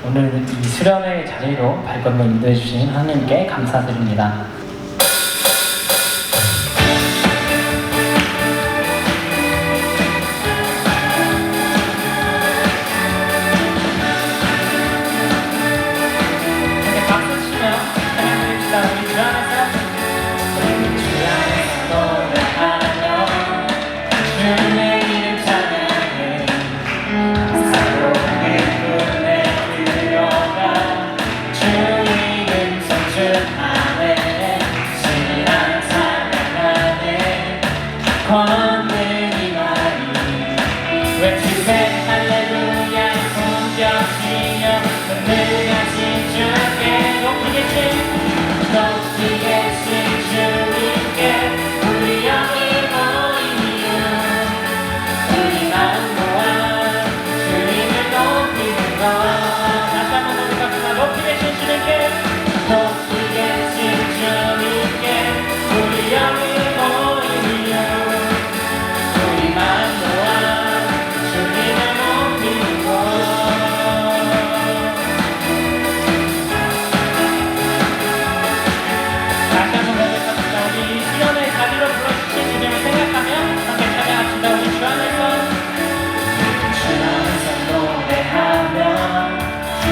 오늘 이 수련의 자리로 발걸음을 인도해 주신 하나님께 감사드립니다. 이렇게 박수 치며 찬양드립시다. 우리 주 안에서 노래하며 주님의 이름 찬양해 새로운 기쁨에 들어가 주 이름 성축하네 신랑 찬양하네 권능이 많이 외치세 할렐루야 손뼉치며 능하신 주께 높이 계신 주님께 우리 영이 모인 이유 우리 마음 모아 주님을 높이는 것 다시 한번 노래합시다. 높이 계신 주님께 높이 계신 주님께 우리 영이 모인 이유 우리 마음 모아 주님을 높이는 것 다시 한번 고백합시다. 우리 수련의 자리로 불러주신 주님을 생각하며 함께 찬양합시다. 우리 주 안에서 노래하며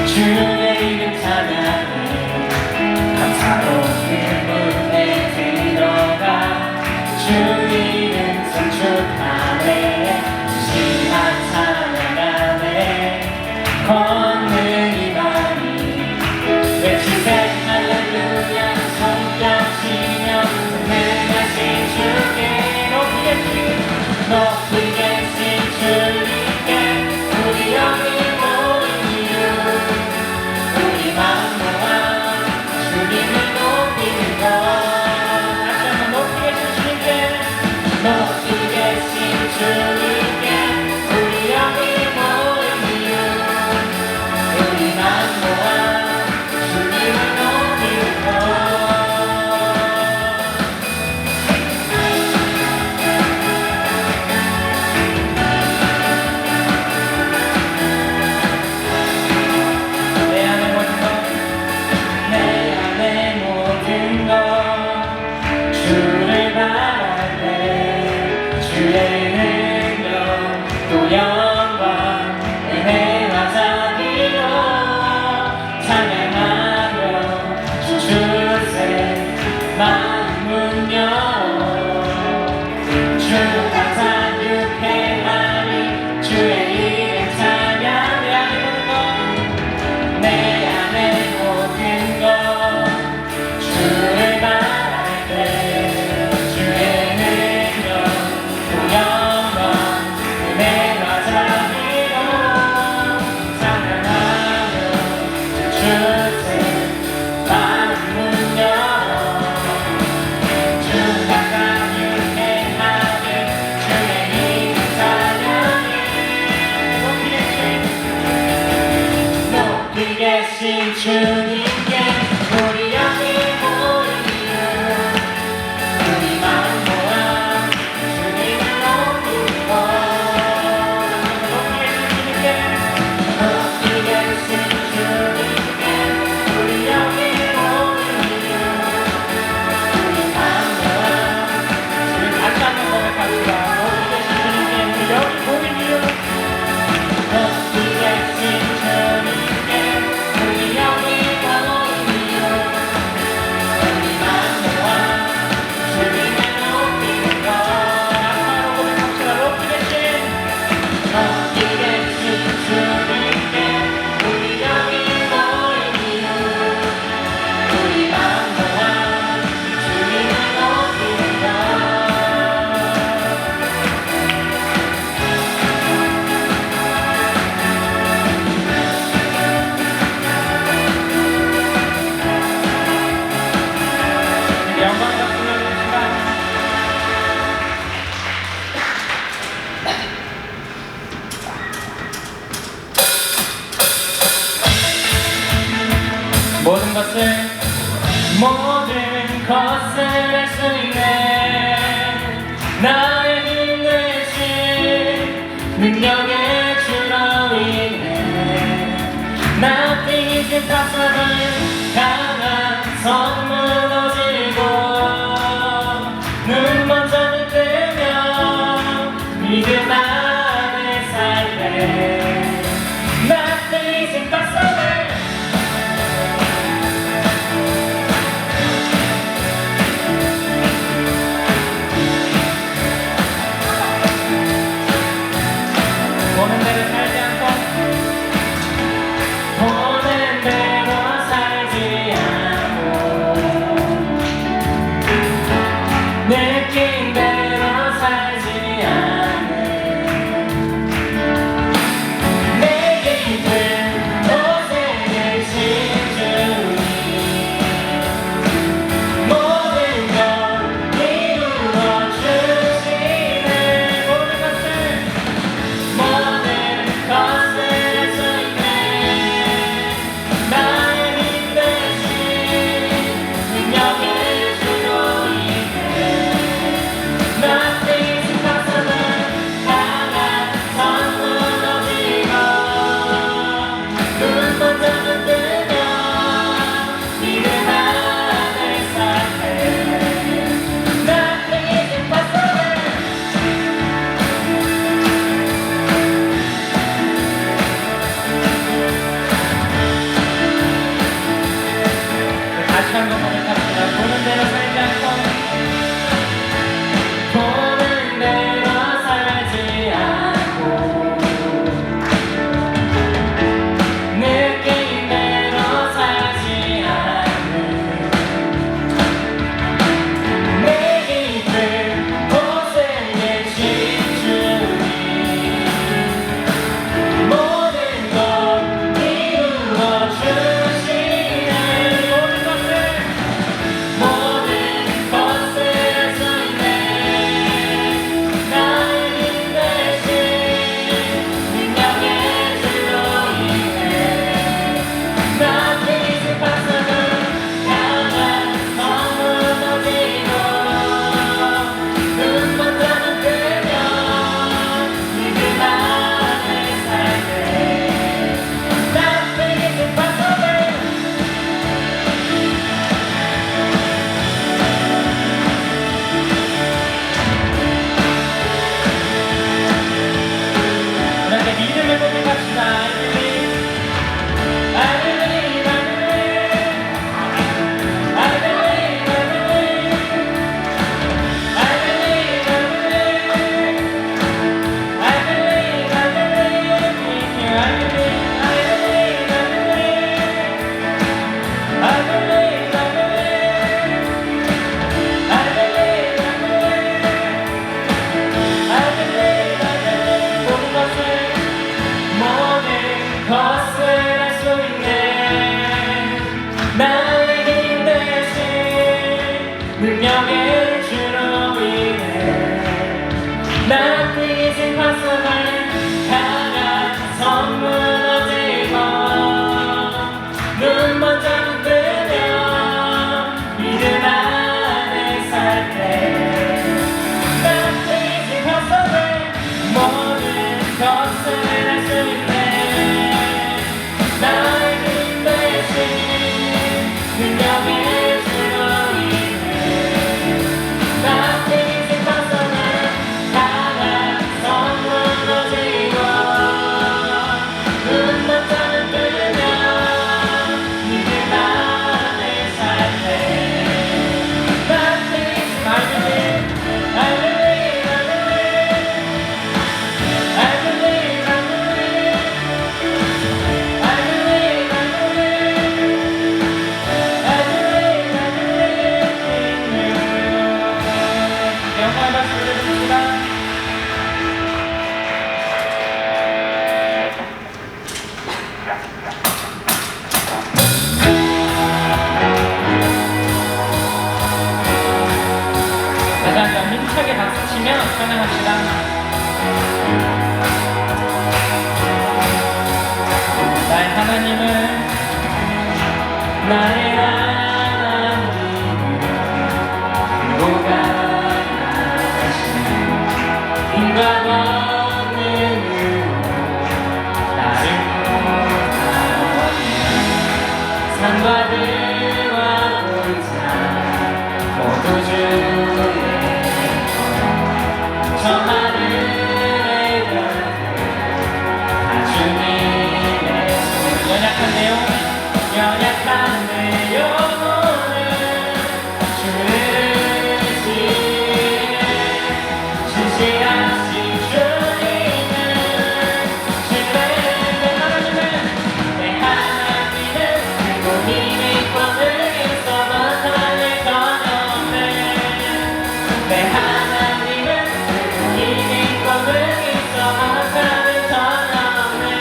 주의 이름 찬양해 감사로운 기쁨에 들어가 주 이름 성축하네 신랑 찬양하네 권능이 많이 외치세 할렐루야 손뼉치며 능하신 주께 높이 계신 주님께 우리 영이 모인 이유 우리 마음 모아 주님을 높이는 것 다시 한번 높이 계신 주님께 높이 계신 주님께 우리 영이 모인 이유 우리 마음 모아 주님을 높이는 것 내 안에 모든 것 주를 바라네 주의 능력 또 영광 은혜와 자비로 찬양하며 주 주세 마음은 열어 주 감사 유쾌하니 주의 이름 찬양해 내 안에 모든 것 주를 바랄 때 주의 능력 또 영광 은혜와 자비로 찬양하며 주 주세 마음은 열어 주 감사 유쾌하게 주의 이름 찬양해 높이 계신 주님께 우리 영이 모인 이유 우리 마음 모아 주님을 높이는 것 높이 계신 주님께 우리 영이 모인 이유 우리 마음 모아 주님 다시 한번 고백합시다. 높이 계신 주님께 우리 영이 모인 이유 높이 계신 주님께 우리 영이 모인 이유 우리 마음 모아 주님을 높이는 것 아파로 고백합시다. 높이 계신 주님께 우리 영이 모인 이유 우리 마음 모아 주님을 높이는 것 영광 박수 올려주십시다. 모든 것을 할 수 있네 나의 힘 대신 능력의 주로 인해 나 Nothing is impossible. 강한 성 무너지고 눈먼 잠이 들면 믿음 안에 살래. Nothing is impossible. 보는 대로 살지 않고 보는 대로 살지 않고 느낀 대로 살지 않네. 내게 있는 곳에 계신 주님 모든 걸 이루어 주시네. 모든 것을 할 수 있네. 나의 힘 대신 능력의 주로 인해 Nothing is impossible. 강한 성 무너지고 눈먼 잠은 들면 믿음 안에 살래. Nothing is impossible. 다시 한번 고백합시다. 보는 대로 살지 않고 보는 대로 살지 않고 느낀 대로 살지 않는 내게 있는 곳에 계신 주님 모든 걸 이루어 주시네. 모든 것을 할 수 있네. 나의 힘 대신 능력의 주로 인해 Nothing is impossible. 강한 성 무너지고 눈먼 잠은 들면 믿음 안에 살래. Nothing is impossible. 그런데 믿음을 고백합시다. I believe, I believe, I believe, I believe, I believe, I believe, I believe, I believe in you. I believe, I believe, I believe, I believe, I believe, I believe, I believe, I believe. 모든 것을 할 수 있네. 나의 힘 대신 능력의 주로 인해 Nothing is impossible. 강한 성 무너지고 눈먼 잠은 들면 믿음 안에 살때 Nothing is impossible. 모든 것을 할 수 있네. 나의 힘 대신 능력의 주로 인해 Nothing is impossible. 강한 성 무너지고 눈먼 잠은 들면 믿음 안에 살때 Nothing is I believe, I believe, I believe, I believe, I believe, I believe, I believe, I believe, I believe in you. 영광의 박수 올려드립니다. 다시 한번 힘차게 박수 치며 찬양합시다. 나의 하나님은 나의 하나님은 뭐가 나신 힘과 권능으로 나를 구하옵나이다. 산과 들과 보이자 모두 주의 저 하늘의 별들 다 주님의 손 연약한 내 영혼 연약한 내 영혼을 주를 지내 신실하신 주님을 신뢰해 내 하나님은 그리고 힘의 권을 있어 못하는 건 없네 내 하나님은 그리고 힘의 권을 있어 못하는 건 없네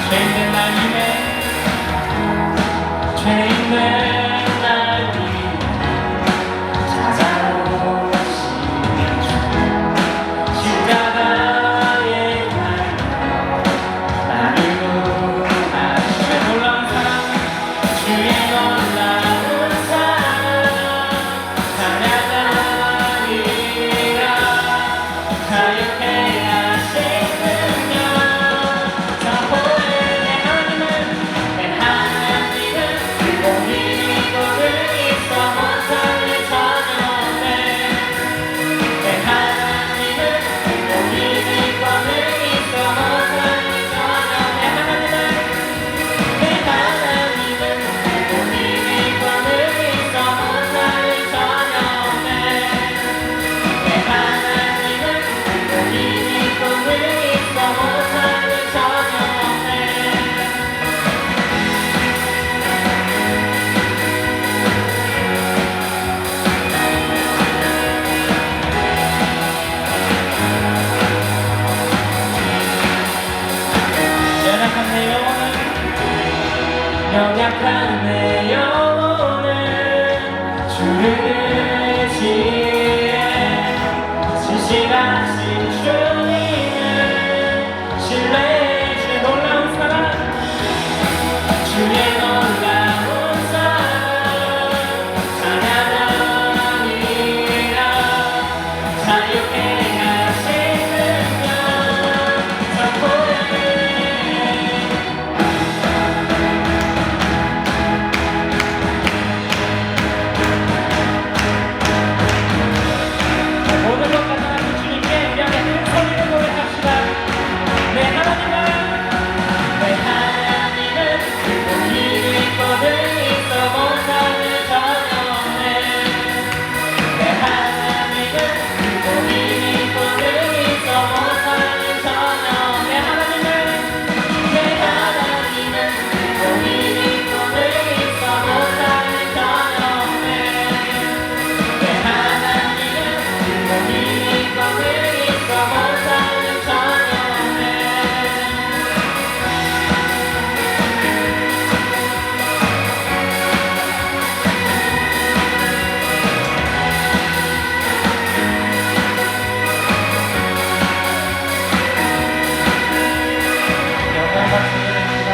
죄인된 날 위해 죄인된 날 위해 찾아오신 주 십자가의 날 나를 구하시며 놀라운 사랑 주의 놀라운 사랑 찬양하리라 자유케 하신 능력 자포의 내 하나님은 그리고 힘이 꼴을 있어 못하는 전혀 없네 내 하나님은 그리고 힘이 꼴을 있어 못하는 전혀 내 하나님은 그리고 힘이 꼴을 있어 못하는 전혀 없네 내 하나님은 그리고 힘이 꼴을 있어 못하는 전혀 없네 연약한 내 영혼은 주를 의지해 신실하신 주님을 신뢰해 주의 놀라운 사랑 주의 놀라운 사랑 찬양하리라 자유케 하신 능력 선포해 모든 것 가져가신 주님께 우리 함께 큰 소리로 고백합시다. 내 하나님은 그리고 힘이 꼴을 있어 못하는 전혀 없네 내 하나님은 그리고 힘이 꼴을 있어 못하는 전혀 내 하나님은 그리고 힘이 꼴을 있어 못하는 전혀 없네 내 하나님은 그리고 힘이 꼴을 있어 못하는 전혀 없네 영광 받습니다.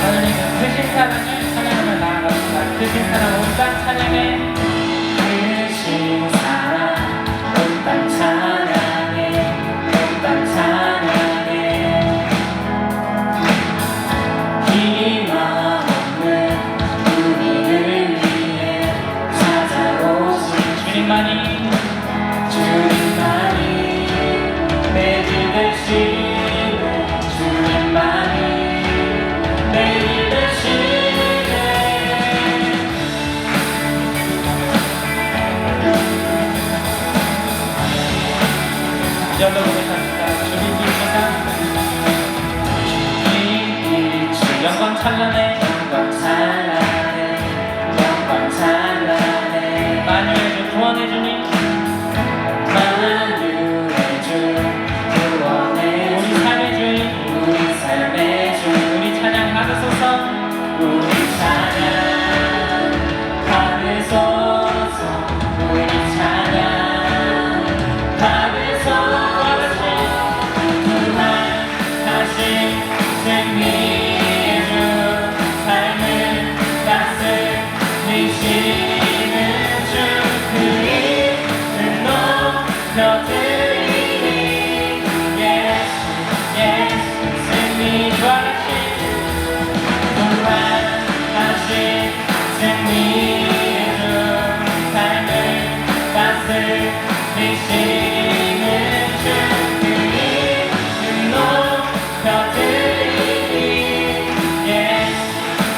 하나님은 크신 사랑을 찬양하며 나아갑니다. 크신 사랑 온 땅 찬양해 크신 사랑 온 땅 찬양해 온 땅 찬양해 희망없는 우리를 위해 찾아오신 주님만이 내길 되시네 주님만이 내길 되시네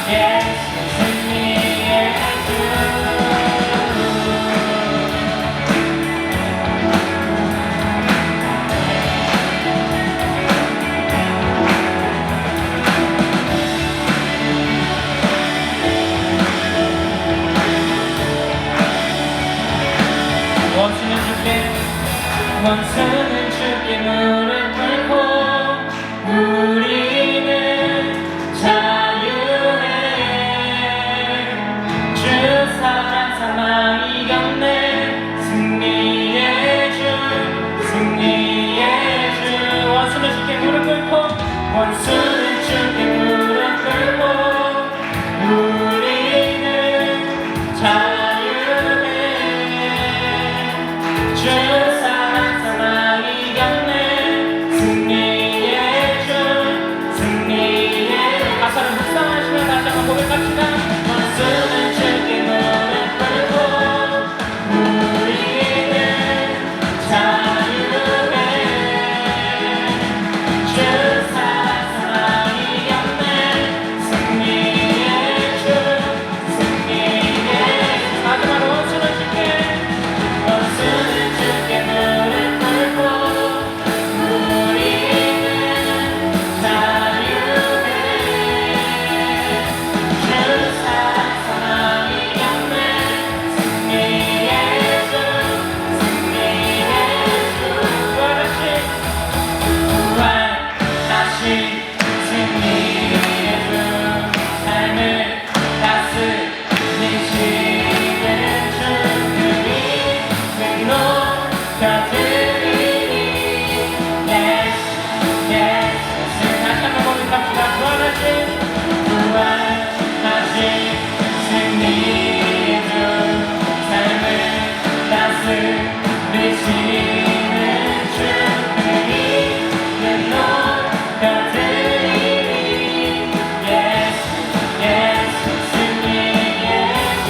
yes, 승리의 주. 원수는 주께 무릎 꿇고 우리는 자유해. 주 사랑 사망 이겼네. 승리의 주 승리의 주. 원수는 주께 무릎 꿇고 원수는 주께 무릎 꿇고 우리는 자유해. 주 사랑 사망 이겼네. 승리의 주 승리의 가사를 묵상하시며 다시 한번 고백합시다. 원수는 주께 무릎 꿇고 우리는 자유해. 주 사랑 사랑 이겼네. 승리의 주 승리의 주. 마지막으로 원수는 주께 무릎 꿇고 우리는 자유해. 주 사랑 사랑 이겼네. 승리의 주 승리의 주. 부활하신 승리의 주. 삶을 다스리시는 주. 그리 높여드리니 yes, yes. 다시 한번 고백합시다. 부활하신 승리의 주. 삶을 다스리시는 주. 그리 높여드리니 yes, yes. 승리의 주.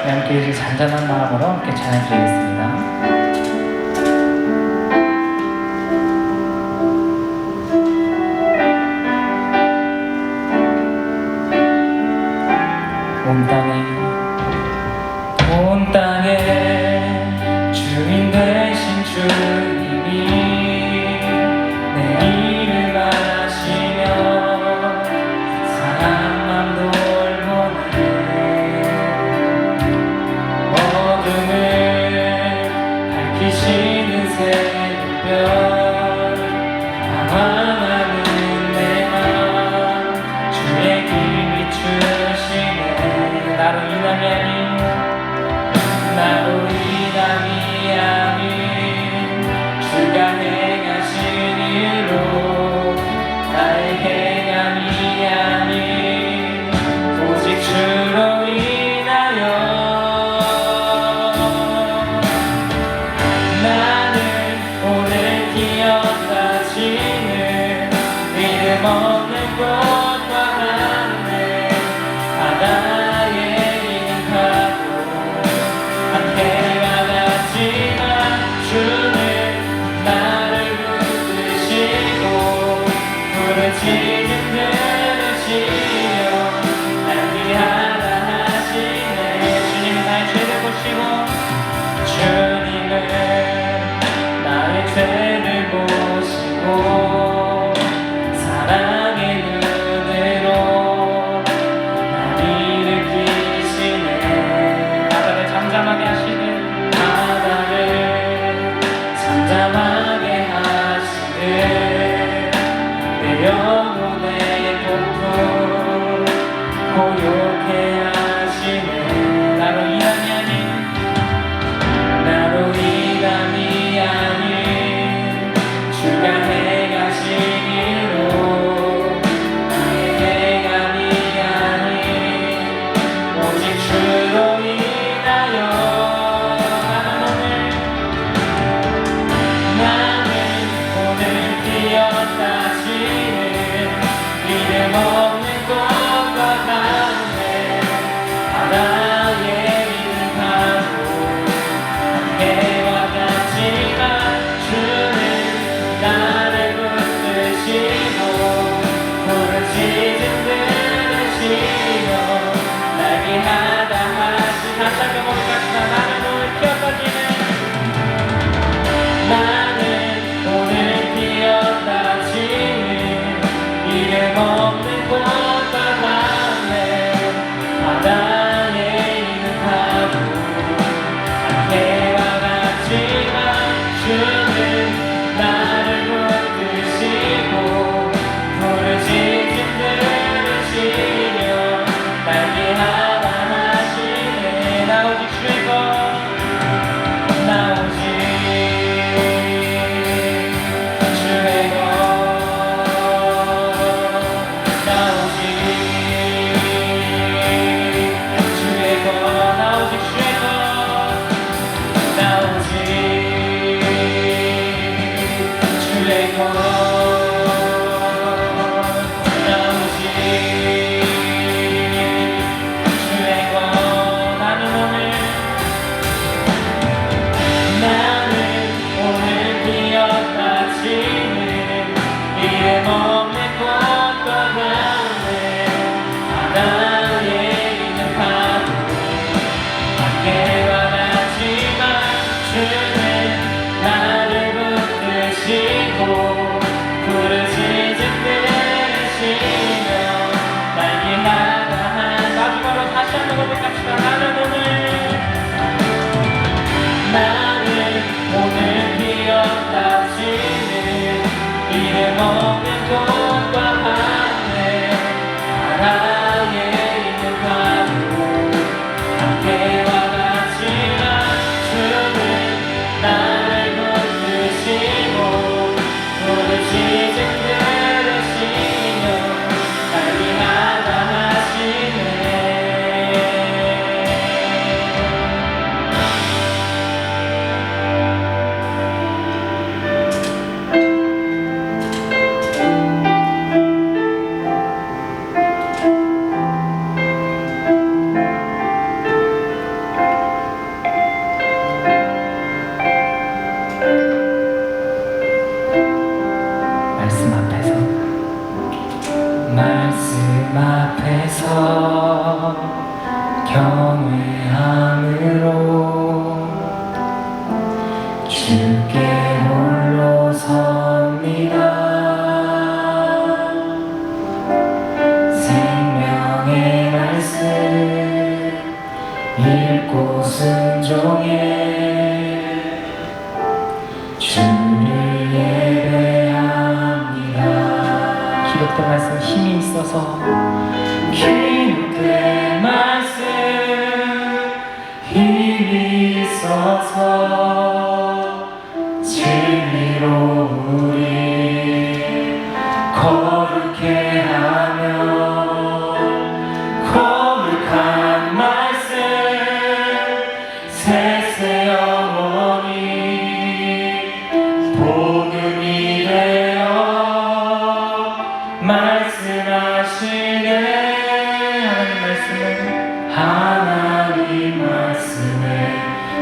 함께 이제 잔잔한 마음으로 함께 찬양드리겠습니다. 온 땅에 주인 되신 주님이 내 일을 아시며 사랑만 돌보네. 어둠을 밝히시는 새벽별 방황하는 내맘 주의 길 비추시네. 나로 인함이 아닌 주가 행하신 일로 나의 행함이 아닌 오직 주로 인하여 나는 오늘 길 그 말씀 힘이 있어서 기록된 말씀 힘이 있어서 진리로 우리 거룩해 하며 거룩한 말씀 세세 영원히 복음이 되어 말씀하시네. 하나님 말씀에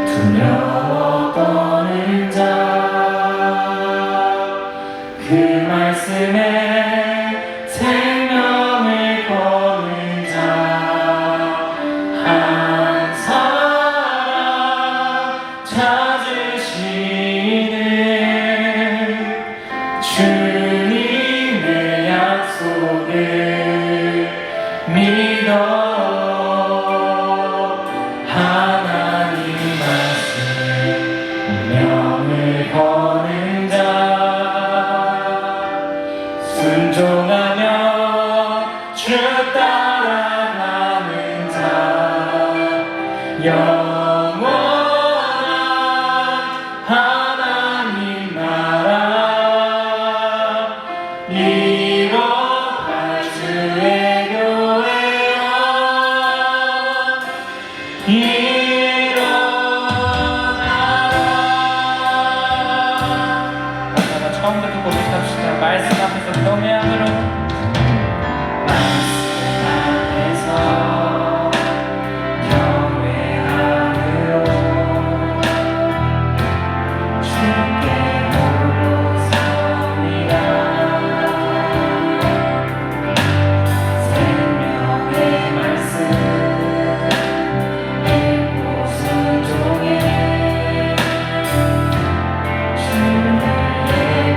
두려워 떠는 자 그 말씀에 생명을 거는 자 한 사람 찾으시는 주님의 약속을 믿어 하나님 말씀에 운명을 거는 자 순종하며 주 따라가는 자 영원한 하나님 나라 이뤄갈 주의 교회여 일어나라. 처음부터 고백합시다. 말씀 앞에서 경외함으로 말씀 앞에서 경외함으로 주께 홀로 서리라. 생명의 말씀 읽고 순종해 주를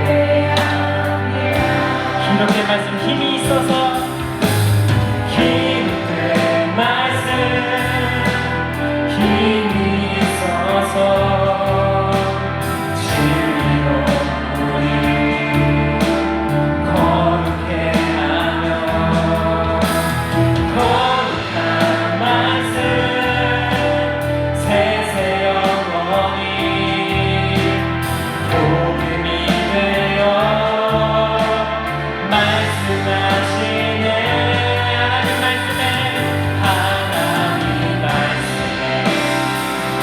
예배합니다. 기록된 말씀 힘이 있어서 기록된 말씀 힘이 있어서 진리로 우리 거룩해 하며 거룩한 말씀 세세 영원히 복음이 되어 말씀하시네. 하나님 말씀에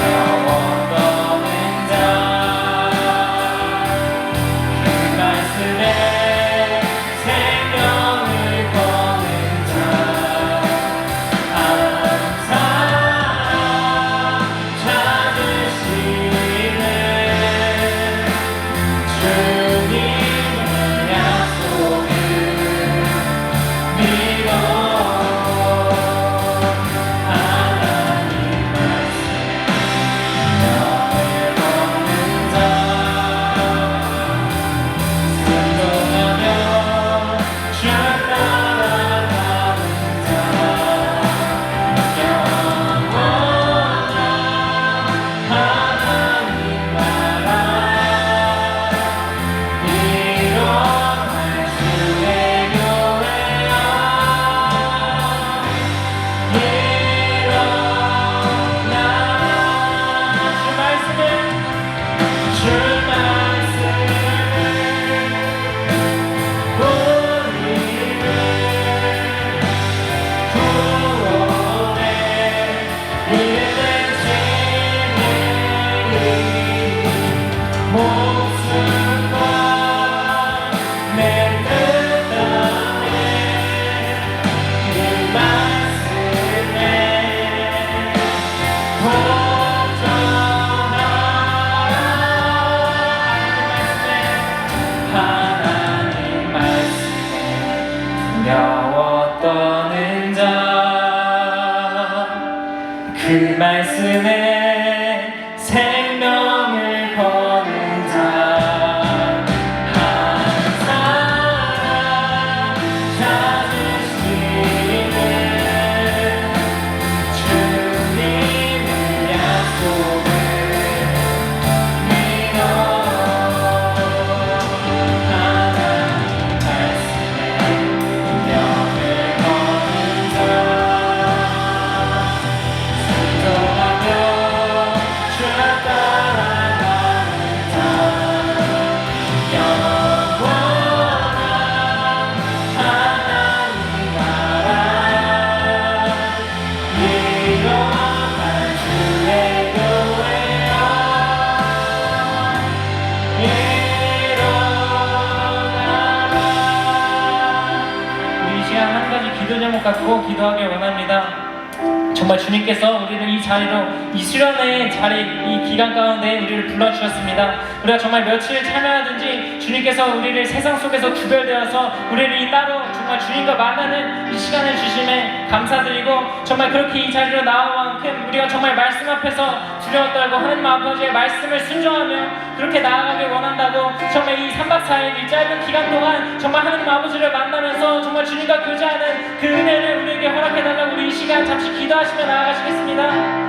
영원 떠는 자 그 말씀에 생명을 거는 자 한 사람 찾으시네 주님의 약속을 믿어 하나님 말씀에 명을 거는 자 순종하며 주 따라가는 자 영원한 하나님 나라 일어날 주의 교회여 일어나. 주 말씀을 우리를 구원해 이르는 진리 목숨과 내 뜻 안에 그 말씀에 도전하라. 하나님 말씀에 두려워 떠는 자 그 말씀에 생명을 거는 자 기도하길 원합니다. 정말 주님께서 우리를 이 자리로, 이 수련의 자리, 이 기간 가운데 우리를 불러주셨습니다. 우리가 정말 며칠 참여하든지 주님께서 우리를 세상 속에서 구별되어서 우리를 이 따로 정말 주님과 만나는 이 시간을 주심에 감사드리고, 정말 그렇게 이 자리로 나온 만큼 우리가 정말 말씀 앞에서 두려워 떨고 하나님 아버지의 말씀을 순종하며 그렇게 나아가길 원한다고, 정말 이 3박 4일 이 짧은 기간 동안 정말 하나님 아버지를 만나면서 정말 주님과 교제하는 그 은혜를 우리에게 허락해달라고 우리 이 시간 잠시 기도하시며 나아가시겠습니다.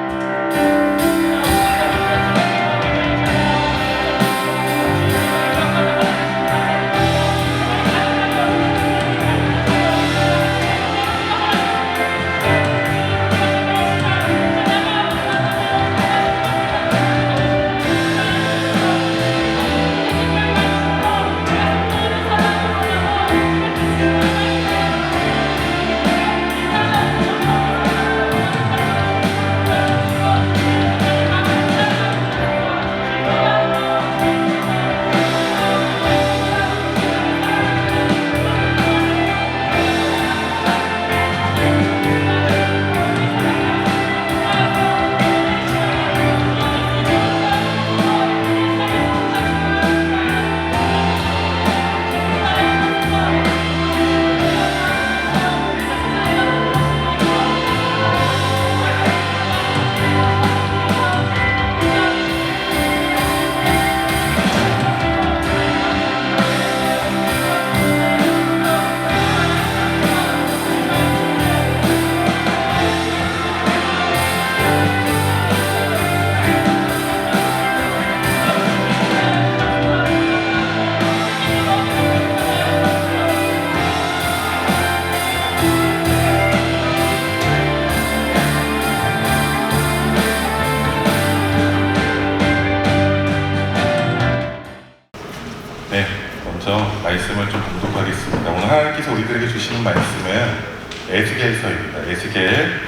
네, 먼저 말씀을 좀 봉독하겠습니다. 오늘 하나님께서 우리들에게 주시는 말씀은 에스겔서입니다. 에스겔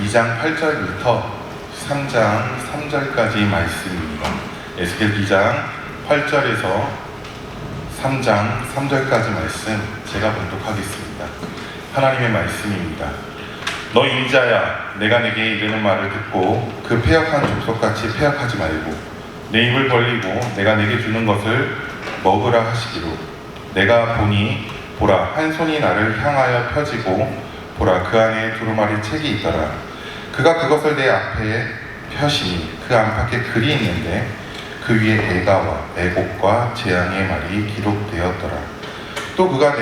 2장 8절부터 3장 3절까지 말씀입니다. 에스겔 2장 8절에서 3장 3절까지 말씀 제가 봉독하겠습니다. 하나님의 말씀입니다. 너 인자야, 내가 내게 이르는 말을 듣고 그 패역한 족속같이 패역하지 말고 내 입을 벌리고 내가 내게 주는 것을 먹으라 하시기로, 내가 보니 보라 한 손이 나를 향하여 펴지고 보라 그 안에 두루마리 책이 있더라. 그가 그것을 내 앞에 펴시니 그 안팎에 글이 있는데 그 위에 애가와 애곡과 재앙의 말이 기록되었더라. 또 그가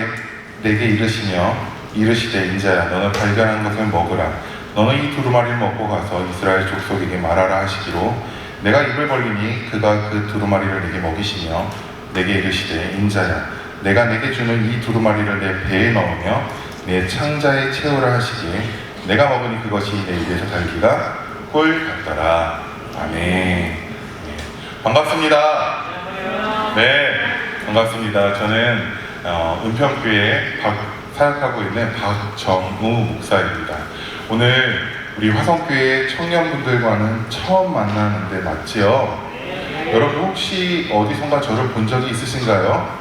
내게 이르시되 인자야, 너는 발견한 것을 먹으라. 너는 이 두루마리를 먹고 가서 이스라엘 족속에게 말하라 하시기로, 내가 입을 벌리니 그가 그 두루마리를 내게 먹이시며 내게 이르시되 인자야, 내가 내게 주는 이 두루마리를 내 배에 넣으며 내 창자에 채우라 하시기에 내가 먹으니 그것이 내 입에서 달기가 꿀 같더라. 아멘. 네. 반갑습니다. 네, 반갑습니다. 저는 은평교회 사역하고 있는 박정우 목사입니다. 오늘 우리 화성교회 청년분들과는 처음 만나는데 맞지요? 여러분 혹시 어디선가 저를 본 적이 있으신가요?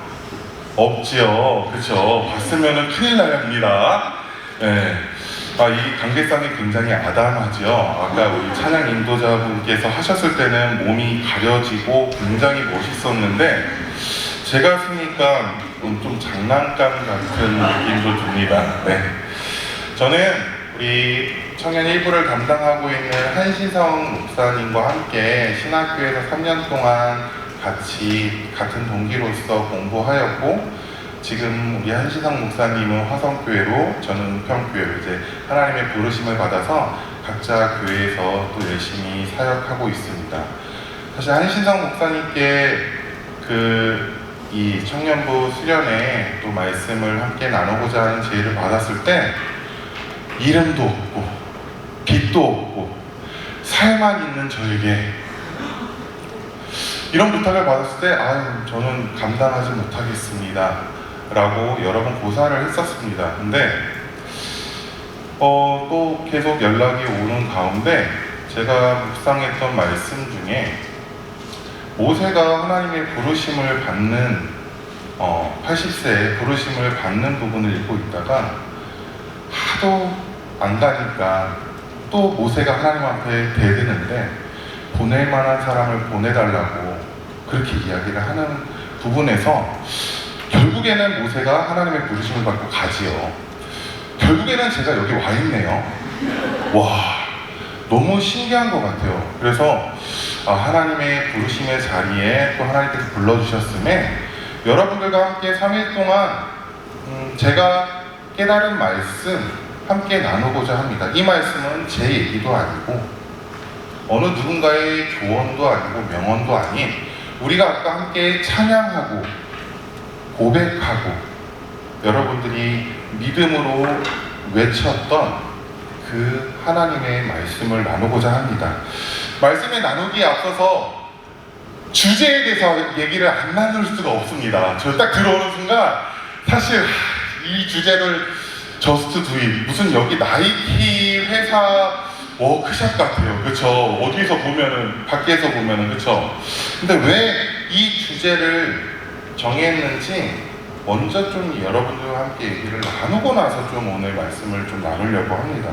없지요. 그쵸? 봤으면 큰일 나갑니다. 네. 이 관계성이 굉장히 아담하죠. 아까 우리 찬양 인도자분께서 하셨을 때는 몸이 가려지고 굉장히 멋있었는데 제가 쓰니까 좀 장난감 같은 느낌도 듭니다. 네. 저는 우리 청년 일부를 담당하고 있는 한신성 목사님과 함께 신학교에서 3년 동안 같이 같은 동기로서 공부하였고, 지금 우리 한신성 목사님은 화성교회로, 저는 은평교회로 이제 하나님의 부르심을 받아서 각자 교회에서 또 열심히 사역하고 있습니다. 사실 한신성 목사님께 이 청년부 수련회 또 말씀을 함께 나누고자 하는 지혜를 받았을 때 이름도 없고 빛도 없고 살만 있는 저에게 이런 부탁을 받았을 때 저는 감당하지 못하겠습니다 라고 여러 번 고사를 했었습니다. 근데 또 계속 연락이 오는 가운데 제가 묵상했던 말씀 중에 모세가 하나님의 부르심을 받는 80세에 부르심을 받는 부분을 읽고 있다가 하도 안 가니까 또 모세가 하나님 앞에 대드는데 보낼 만한 사람을 보내달라고 그렇게 이야기를 하는 부분에서 결국에는 모세가 하나님의 부르심을 받고 가지요. 결국에는 제가 여기 와 있네요. 와, 너무 신기한 것 같아요. 그래서 하나님의 부르심의 자리에 또 하나님께서 불러주셨음에 여러분들과 함께 3일 동안 제가 깨달은 말씀 함께 나누고자 합니다. 이 말씀은 제 얘기도 아니고 어느 누군가의 조언도 아니고 명언도 아닌 우리가 아까 함께 찬양하고 고백하고 여러분들이 믿음으로 외쳤던 그 하나님의 말씀을 나누고자 합니다. 말씀을 나누기에 앞서서 주제에 대해서 얘기를 안 나눌 수가 없습니다. 저 딱 들어오는 순간 사실 이 주제를 저스트 두잇 무슨 여기 나이키 회사 워크샵 같아요. 그쵸? 어디서 보면은 밖에서 보면은 그쵸? 근데 왜 이 주제를 정했는지 먼저 좀 여러분들과 함께 얘기를 나누고 나서 좀 오늘 말씀을 좀 나누려고 합니다.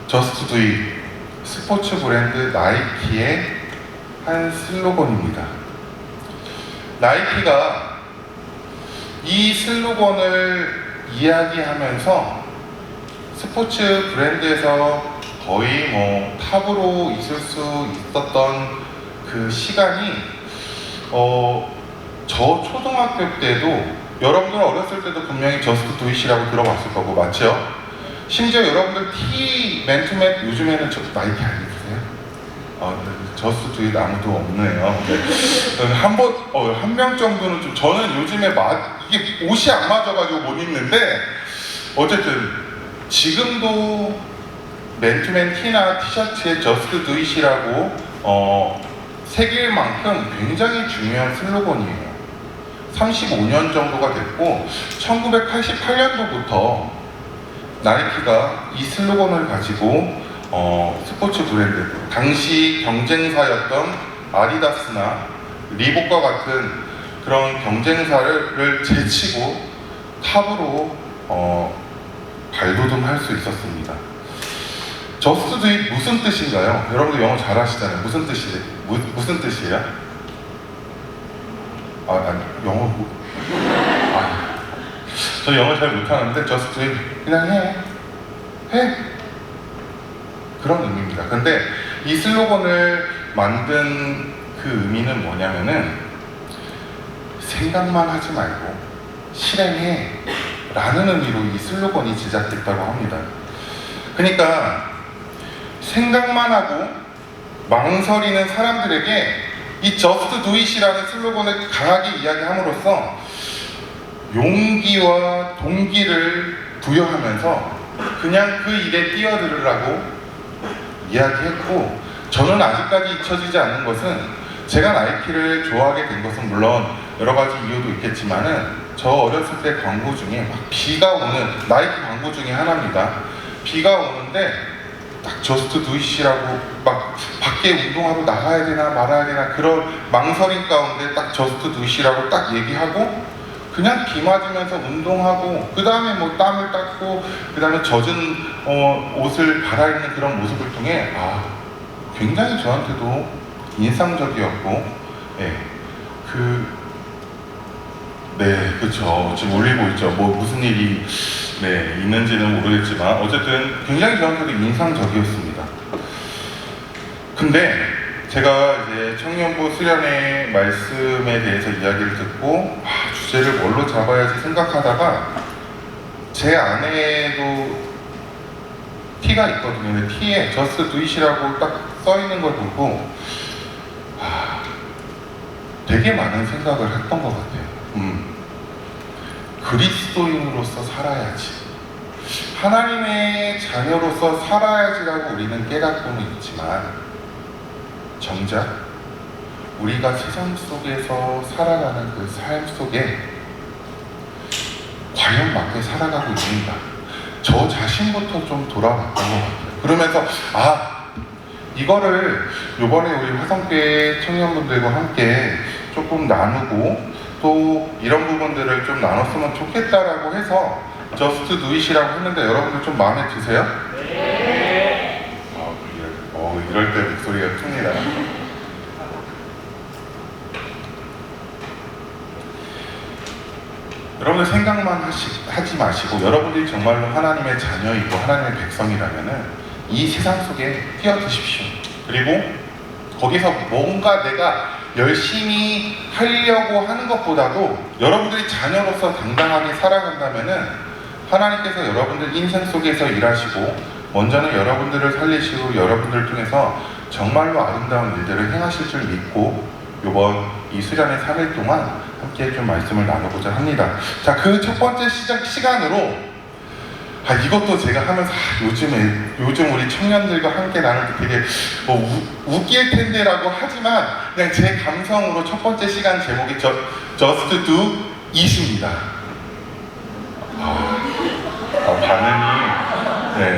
저스트 두잇 스포츠 브랜드 나이키의 한 슬로건입니다. 나이키가 이 슬로건을 이야기하면서 스포츠 브랜드에서 거의 뭐 탑으로 있을 수 있었던 그 시간이 저 초등학교 때도 여러분들 어렸을 때도 분명히 저스트 두잇이라고 들어봤을 거고 맞죠? 심지어 여러분들 티 맨투맨 요즘에는 저 나이키 안 입으세요? 저스트 두잇 아무도 없네요. 한 명 정도는 좀 저는 요즘에 이게 옷이 안 맞아가지고 못 입는데 어쨌든 지금도 맨투맨 티나 티셔츠에 저스트 두잇이라고 새길 만큼 굉장히 중요한 슬로건이에요. 35년 정도가 됐고 1988년도부터 나이키가 이 슬로건을 가지고 스포츠 브랜드 당시 경쟁사였던 아디다스나 리복과 같은 그런 경쟁사를 제치고 탑으로 발돋움할 수 있었습니다. 저스트 두잇 무슨 뜻인가요? 여러분들 영어 잘하시잖아요. 무슨 뜻이에요? 영어 저 영어 잘 못하는데 저스트 두잇 그냥 해 그런 의미입니다. 근데 이 슬로건을 만든 그 의미는 뭐냐면은 생각만 하지 말고 실행해 라는 의미로 이 슬로건이 제작됐다고 합니다. 그러니까 생각만 하고 망설이는 사람들에게 이 저스트 두잇이라는 슬로건을 강하게 이야기함으로써 용기와 동기를 부여하면서 그냥 그 일에 뛰어들으라고 이야기했고 저는 아직까지 잊혀지지 않는 것은 제가 나이키를 좋아하게 된 것은 물론 여러 가지 이유도 있겠지만은 저 어렸을 때 광고 중에 막 비가 오는 나이키 광고 중에 하나입니다. 비가 오는데 딱 저스트 두잇이라고 막 밖에 운동하러 나가야 되나 말아야 되나 그런 망설임 가운데 딱 저스트 두잇이라고 딱 얘기하고 그냥 비 맞으면서 운동하고 그 다음에 뭐 땀을 닦고 그 다음에 젖은 옷을 갈아입는 그런 모습을 통해 굉장히 저한테도 인상적이었고 그쵸. 지금 울리고 있죠. 뭐 무슨 일이 있는지는 모르겠지만 어쨌든 굉장히 저한테도 인상적이었습니다. 근데 제가 이제 청년부 수련회 말씀에 대해서 이야기를 듣고 주제를 뭘로 잡아야지 생각하다가 제 안에도 티가 있거든요. 티에 저스트 두잇이라고 딱 써있는 걸 보고 되게 많은 생각을 했던 것 같아요. 그리스도인으로서 살아야지, 하나님의 자녀로서 살아야지라고 우리는 깨닫고는 있지만 정작 우리가 세상 속에서 살아가는 그 삶 속에 과연 맞게 살아가고 있는가, 저 자신부터 좀 돌아봤던 것 같아요. 그러면서 이거를 이번에 우리 화성교회 청년분들과 함께 조금 나누고 또 이런 부분들을 좀 나눴으면 좋겠다라고 해서 저스트 두잇이라고 했는데 여러분들 좀 마음에 드세요? 네. 이럴 때 목소리가 큽니다. 여러분들 생각만 하지 마시고 여러분들이 정말로 하나님의 자녀이고 하나님의 백성이라면은 이 세상 속에 뛰어드십시오. 그리고 거기서 뭔가 내가 열심히 하려고 하는 것보다도 여러분들이 자녀로서 당당하게 살아간다면은 하나님께서 여러분들 인생 속에서 일하시고 먼저는 여러분들을 살리시고 여러분들을 통해서 정말로 아름다운 일들을 행하실 줄 믿고 이번 이 수련의 3일 동안 함께 좀 말씀을 나눠보자 합니다. 자, 그 첫 번째 시간으로 이것도 제가 하면서 요즘 우리 청년들과 함께 나눌 때 되게 웃길 텐데라고 하지만 그냥 제 감성으로 첫 번째 시간 제목이 Just Do It입니다. 반응이 네.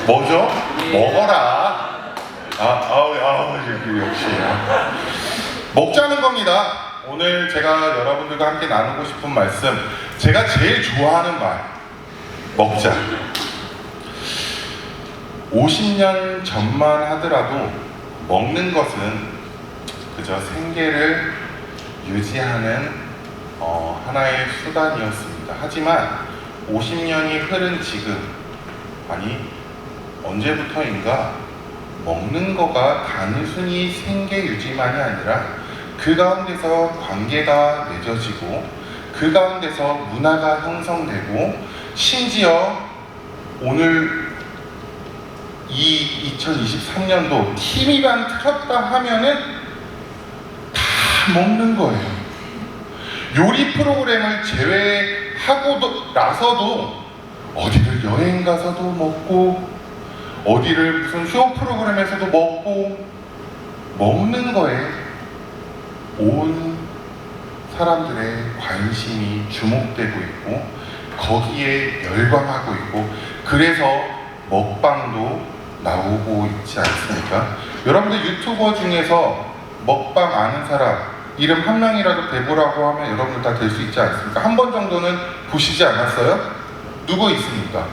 뭐죠? 먹어라. 역시 먹자는 겁니다. 오늘 제가 여러분들과 함께 나누고 싶은 말씀, 제가 제일 좋아하는 말, 먹자. 50년 전만 하더라도 먹는 것은 그저 생계를 유지하는 하나의 수단이었습니다. 하지만 50년이 흐른 지금, 아니 언제부터인가 먹는 거가 단순히 생계 유지만이 아니라 그 가운데서 관계가 맺어지고 그 가운데서 문화가 형성되고 심지어 오늘 이 2023년도 TV만 틀었다 하면은 다 먹는 거예요. 요리 프로그램을 제외하고 나서도 어디를 여행 가서도 먹고 어디를 무슨 쇼 프로그램에서도 먹고 먹는 거에 온 사람들의 관심이 주목되고 있고 거기에 열광하고 있고 그래서 먹방도 나오고 있지 않습니까? 여러분들 유튜버 중에서 먹방 아는 사람 이름 한 명이라도 대보라고 하면 여러분들 다 될 수 있지 않습니까? 한 번 정도는 보시지 않았어요? 누구 있습니까?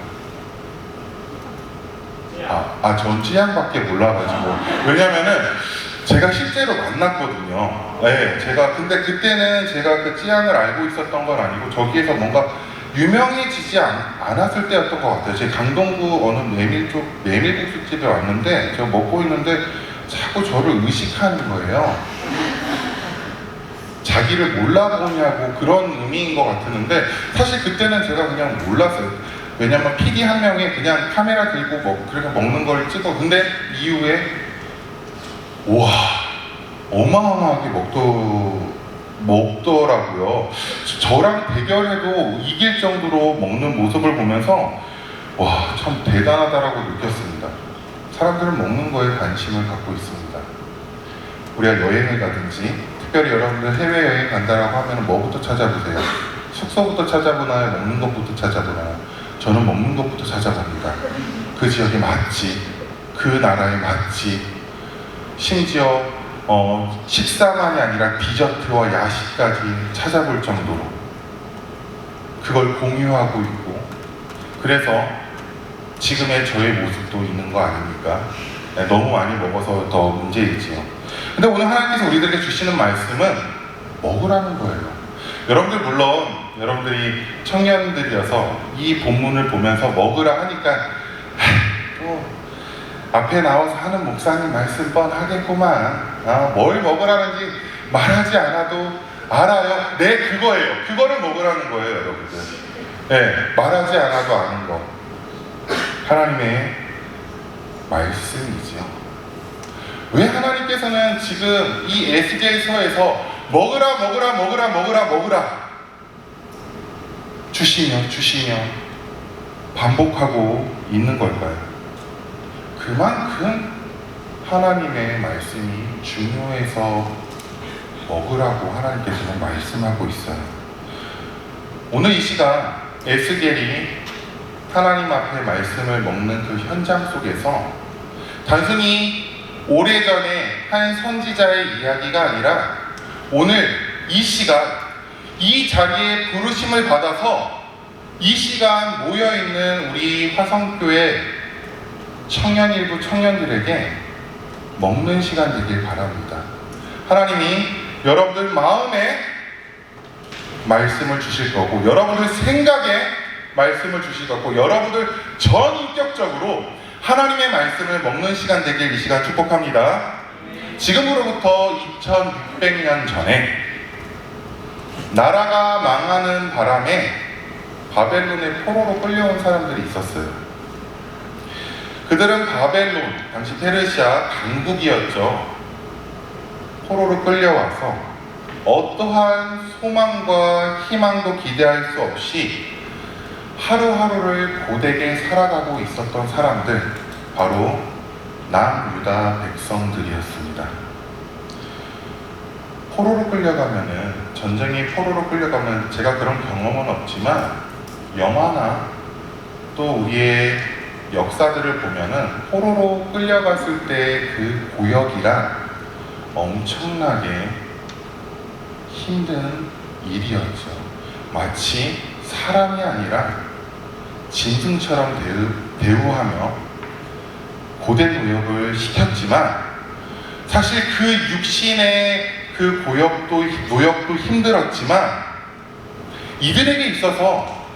전 찌양밖에 몰라가지고 왜냐면은 제가 실제로 만났거든요. 네, 근데 그때는 제가 그 찌양을 알고 있었던 건 아니고 저기에서 뭔가 유명해지지 않았을 때였던 것 같아요. 제 강동구 어느 메밀국수집에 왔는데 제가 먹고 있는데 자꾸 저를 의식하는 거예요. 자기를 몰라보냐고 그런 의미인 것 같았는데 사실 그때는 제가 그냥 몰랐어요. 왜냐면 PD 한 명이 그냥 카메라 들고 그렇게 먹는 걸 찍어. 근데 이후에 와 어마어마하게 먹더라고요. 저랑 대결해도 이길 정도로 먹는 모습을 보면서 와 참 대단하다라고 느꼈습니다. 사람들은 먹는 거에 관심을 갖고 있습니다. 우리가 여행을 가든지 특별히 여러분들 해외여행 간다라고 하면 뭐부터 찾아보세요? 숙소부터 찾아보나요? 먹는 것부터 찾아보나요? 저는 먹는 것부터 찾아봅니다. 그 지역의 맛집, 그 나라의 맛집, 심지어 식사만이 아니라 디저트와 야식까지 찾아볼 정도로 그걸 공유하고 있고 그래서 지금의 저의 모습도 있는 거 아닙니까? 네, 너무 많이 먹어서 더 문제이지요. 근데 오늘 하나님께서 우리들에게 주시는 말씀은 먹으라는 거예요. 여러분들 물론 여러분들이 청년들이어서 이 본문을 보면서 먹으라 하니까 앞에 나와서 하는 목사님 말씀 뻔하겠구만. 뭘 먹으라는지 말하지 않아도 알아요. 네, 그거예요. 그거를 먹으라는 거예요, 여러분들. 네, 말하지 않아도 아는 거. 하나님의 말씀이죠. 왜 하나님께서는 지금 이 에스겔서에서 먹으라 주시며 반복하고 있는 걸까요? 그만큼 하나님의 말씀이 중요해서 먹으라고 하나님께서는 말씀하고 있어요. 오늘 이 시간 에스겔이 하나님 앞에 말씀을 먹는 그 현장 속에서 단순히 오래전에 한 선지자의 이야기가 아니라 오늘 이 시간 이 자리에 부르심을 받아서 이 시간 모여있는 우리 화성교회 청년일부 청년들에게 먹는 시간 되길 바랍니다. 하나님이 여러분들 마음에 말씀을 주실 거고, 여러분들 생각에 말씀을 주실 거고, 여러분들 전인격적으로 하나님의 말씀을 먹는 시간 되길 이 시간 축복합니다. 지금으로부터 2600년 전에 나라가 망하는 바람에 바벨론의 포로로 끌려온 사람들이 있었어요. 그들은 바벨론, 당시 페르시아 강국이었죠. 포로로 끌려와서 어떠한 소망과 희망도 기대할 수 없이 하루하루를 고되게 살아가고 있었던 사람들, 바로 남유다 백성들이었습니다. 포로로 끌려가면은, 전쟁이 포로로 끌려가면, 제가 그런 경험은 없지만 영화나 또 우리의 역사들을 보면은 포로로 끌려갔을 때 그 고역이란 엄청나게 힘든 일이었죠. 마치 사람이 아니라 짐승처럼 대우하며 고된 노역을 시켰지만, 사실 그 육신의 그 노역도 힘들었지만 이들에게 있어서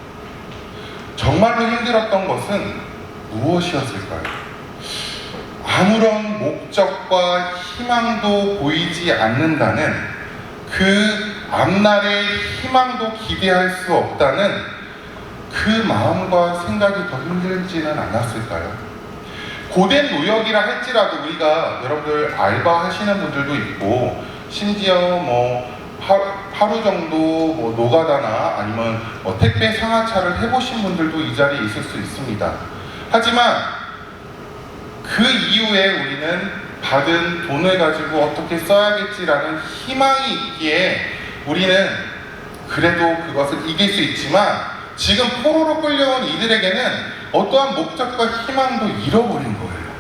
정말로 힘들었던 것은 무엇이었을까요? 아무런 목적과 희망도 보이지 않는다는, 그 앞날의 희망도 기대할 수 없다는 그 마음과 생각이 더 힘들지는 않았을까요? 고된 노역이라 할지라도 우리가, 여러분들 알바 하시는 분들도 있고, 심지어 하루 정도 노가다나 아니면 택배 상하차를 해보신 분들도 이 자리에 있을 수 있습니다. 하지만 그 이후에 우리는 받은 돈을 가지고 어떻게 써야겠지라는 희망이 있기에 우리는 그래도 그것을 이길 수 있지만, 지금 포로로 끌려온 이들에게는 어떠한 목적과 희망도 잃어버린 거예요.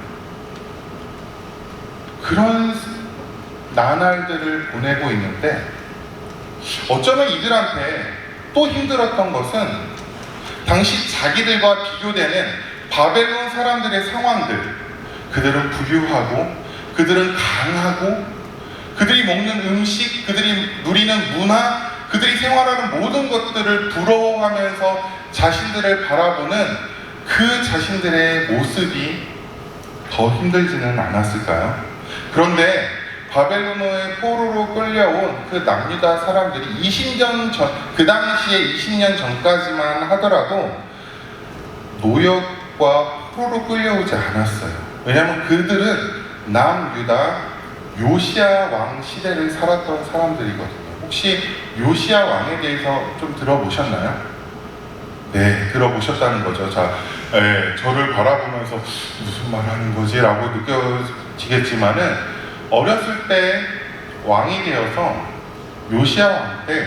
그런 나날들을 보내고 있는데, 어쩌면 이들한테 또 힘들었던 것은 당시 자기들과 비교되는 바벨론 사람들의 상황들, 그들은 부유하고, 그들은 강하고, 그들이 먹는 음식, 그들이 누리는 문화, 그들이 생활하는 모든 것들을 부러워하면서 자신들을 바라보는 그 자신들의 모습이 더 힘들지는 않았을까요? 그런데 바벨론의 포로로 끌려온 그 남유다 사람들이 20년 전, 그 당시에 20년 전까지만 하더라도 노역과 포로로 끌려오지 않았어요. 왜냐하면 그들은 남유다 요시야 왕 시대를 살았던 사람들이거든요. 혹시 요시야 왕에 대해서 좀 들어보셨나요? 네, 들어보셨다는 거죠. 자, 저를 바라보면서 무슨 말 하는 거지? 라고 느껴지겠지만은, 어렸을 때 왕이 되어서 요시야 왕 때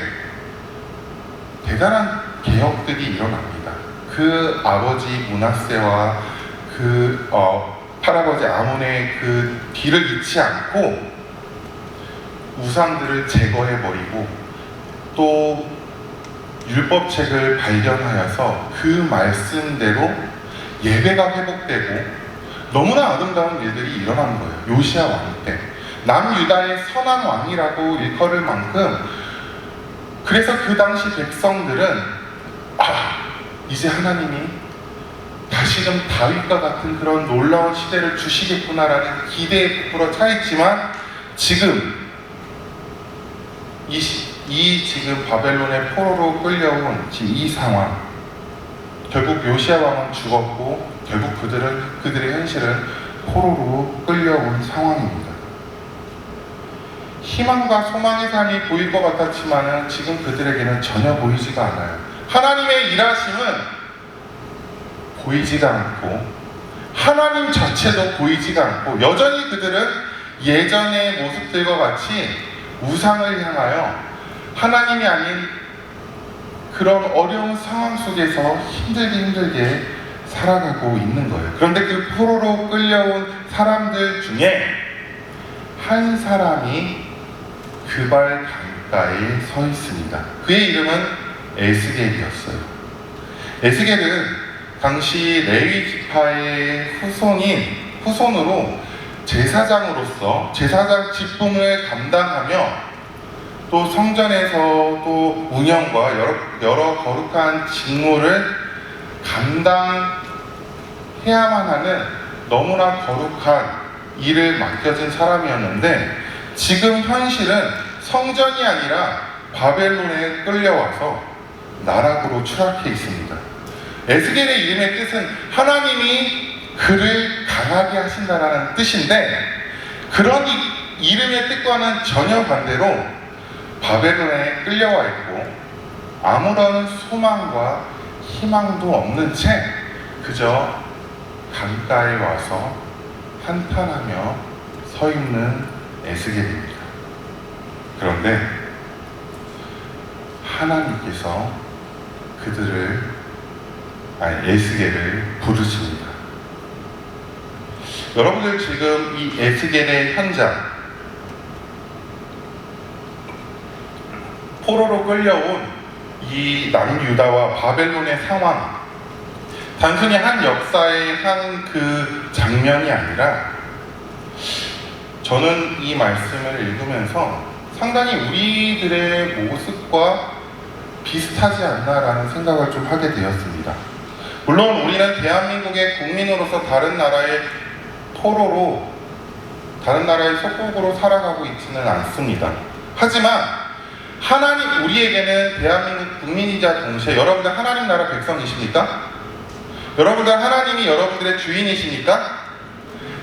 대단한 개혁들이 일어납니다. 그 아버지 므낫세와 그 할아버지 아몬의 그 뒤를 잇지 않고 우상들을 제거해버리고, 또 율법책을 발견하여서 그 말씀대로 예배가 회복되고 너무나 아름다운 일들이 일어난 거예요. 요시야 왕 때. 남유다의 선한 왕이라고 일컬을 만큼, 그래서 그 당시 백성들은 이제 하나님이 다시금 다윗과 같은 그런 놀라운 시대를 주시겠구나라는 기대에 부풀어 차있지만, 지금 지금 바벨론의 포로로 끌려온 지금 이 상황, 결국 요시야 왕은 죽었고, 결국 그들의 현실은 포로로 끌려온 상황입니다. 희망과 소망의 삶이 보일 것 같았지만 지금 그들에게는 전혀 보이지가 않아요. 하나님의 일하심은 보이지가 않고, 하나님 자체도 보이지가 않고, 여전히 그들은 예전의 모습들과 같이 우상을 향하여 하나님이 아닌 그런 어려운 상황 속에서 힘들게 살아가고 있는 거예요. 그런데 그 포로로 끌려온 사람들 중에 한 사람이 그 발 강가에 서 있습니다. 그의 이름은 에스겔이었어요. 에스겔은 당시 레위 지파의 후손으로 제사장으로서 제사장 직분을 감당하며 또 성전에서 또 운영과 여러 거룩한 직무를 감당해야만 하는 너무나 거룩한 일을 맡겨진 사람이었는데, 지금 현실은 성전이 아니라 바벨론에 끌려와서 나락으로 추락해 있습니다. 에스겔의 이름의 뜻은 하나님이 그를 강하게 하신다라는 뜻인데, 그런 이름의 뜻과는 전혀 반대로 바벨론에 끌려와 있고 아무런 소망과 희망도 없는 채 그저 강가에 와서 한탄하며 서 있는 에스겔입니다. 그런데 하나님께서 에스겔을 부르십니다. 여러분들 지금 이 에스겔의 현장, 포로로 끌려온 이 남유다와 바벨론의 상황, 단순히 한 역사의 한 그 장면이 아니라, 저는 이 말씀을 읽으면서 상당히 우리들의 모습과 비슷하지 않나라는 생각을 좀 하게 되었습니다. 물론 우리는 대한민국의 국민으로서 다른 나라의 포로로, 다른 나라의 속국으로 살아가고 있지는 않습니다. 하지만 하나님, 우리에게는 대한민국 국민이자 동시에 여러분들 하나님 나라 백성이십니까? 여러분들 하나님이 여러분들의 주인이십니까?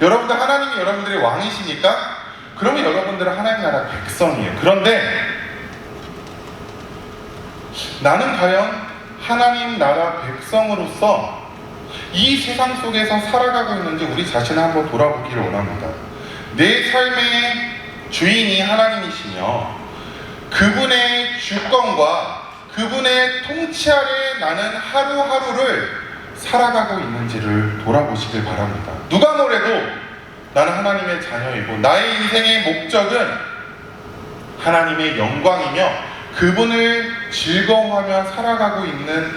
여러분들 하나님이 여러분들의 왕이십니까? 그러면 여러분들은 하나님 나라 백성이에요. 그런데 나는 과연 하나님 나라 백성으로서 이 세상 속에서 살아가고 있는지 우리 자신을 한번 돌아보기를 원합니다. 내 삶의 주인이 하나님이시며 그분의 주권과 그분의 통치 아래 나는 하루하루를 살아가고 있는지를 돌아보시길 바랍니다. 누가 뭐래도 나는 하나님의 자녀이고 나의 인생의 목적은 하나님의 영광이며 그분을 즐거워하며 살아가고 있는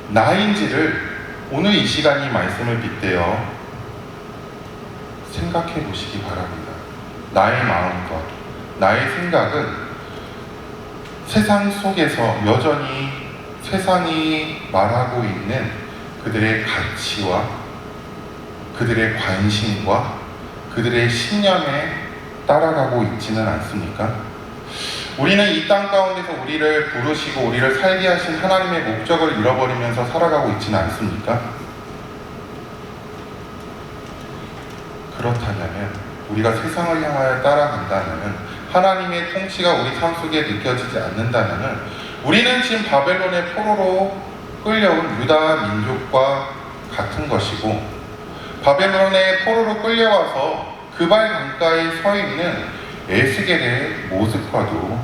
나인지를 오늘 이 시간이 말씀을 빗대어 생각해 보시기 바랍니다. 나의 마음과 나의 생각은 세상 속에서 여전히 세상이 말하고 있는 그들의 가치와 그들의 관심과 그들의 신념에 따라가고 있지는 않습니까? 우리는 이 땅 가운데서 우리를 부르시고 우리를 살게 하신 하나님의 목적을 잃어버리면서 살아가고 있지는 않습니까? 그렇다면 우리가 세상을 향하여 따라간다면, 하나님의 통치가 우리 삶 속에 느껴지지 않는다면 우리는 지금 바벨론의 포로로 끌려온 유다 민족과 같은 것이고, 바벨론의 포로로 끌려와서 그발 강가에 서 있는 에스겔의 모습과도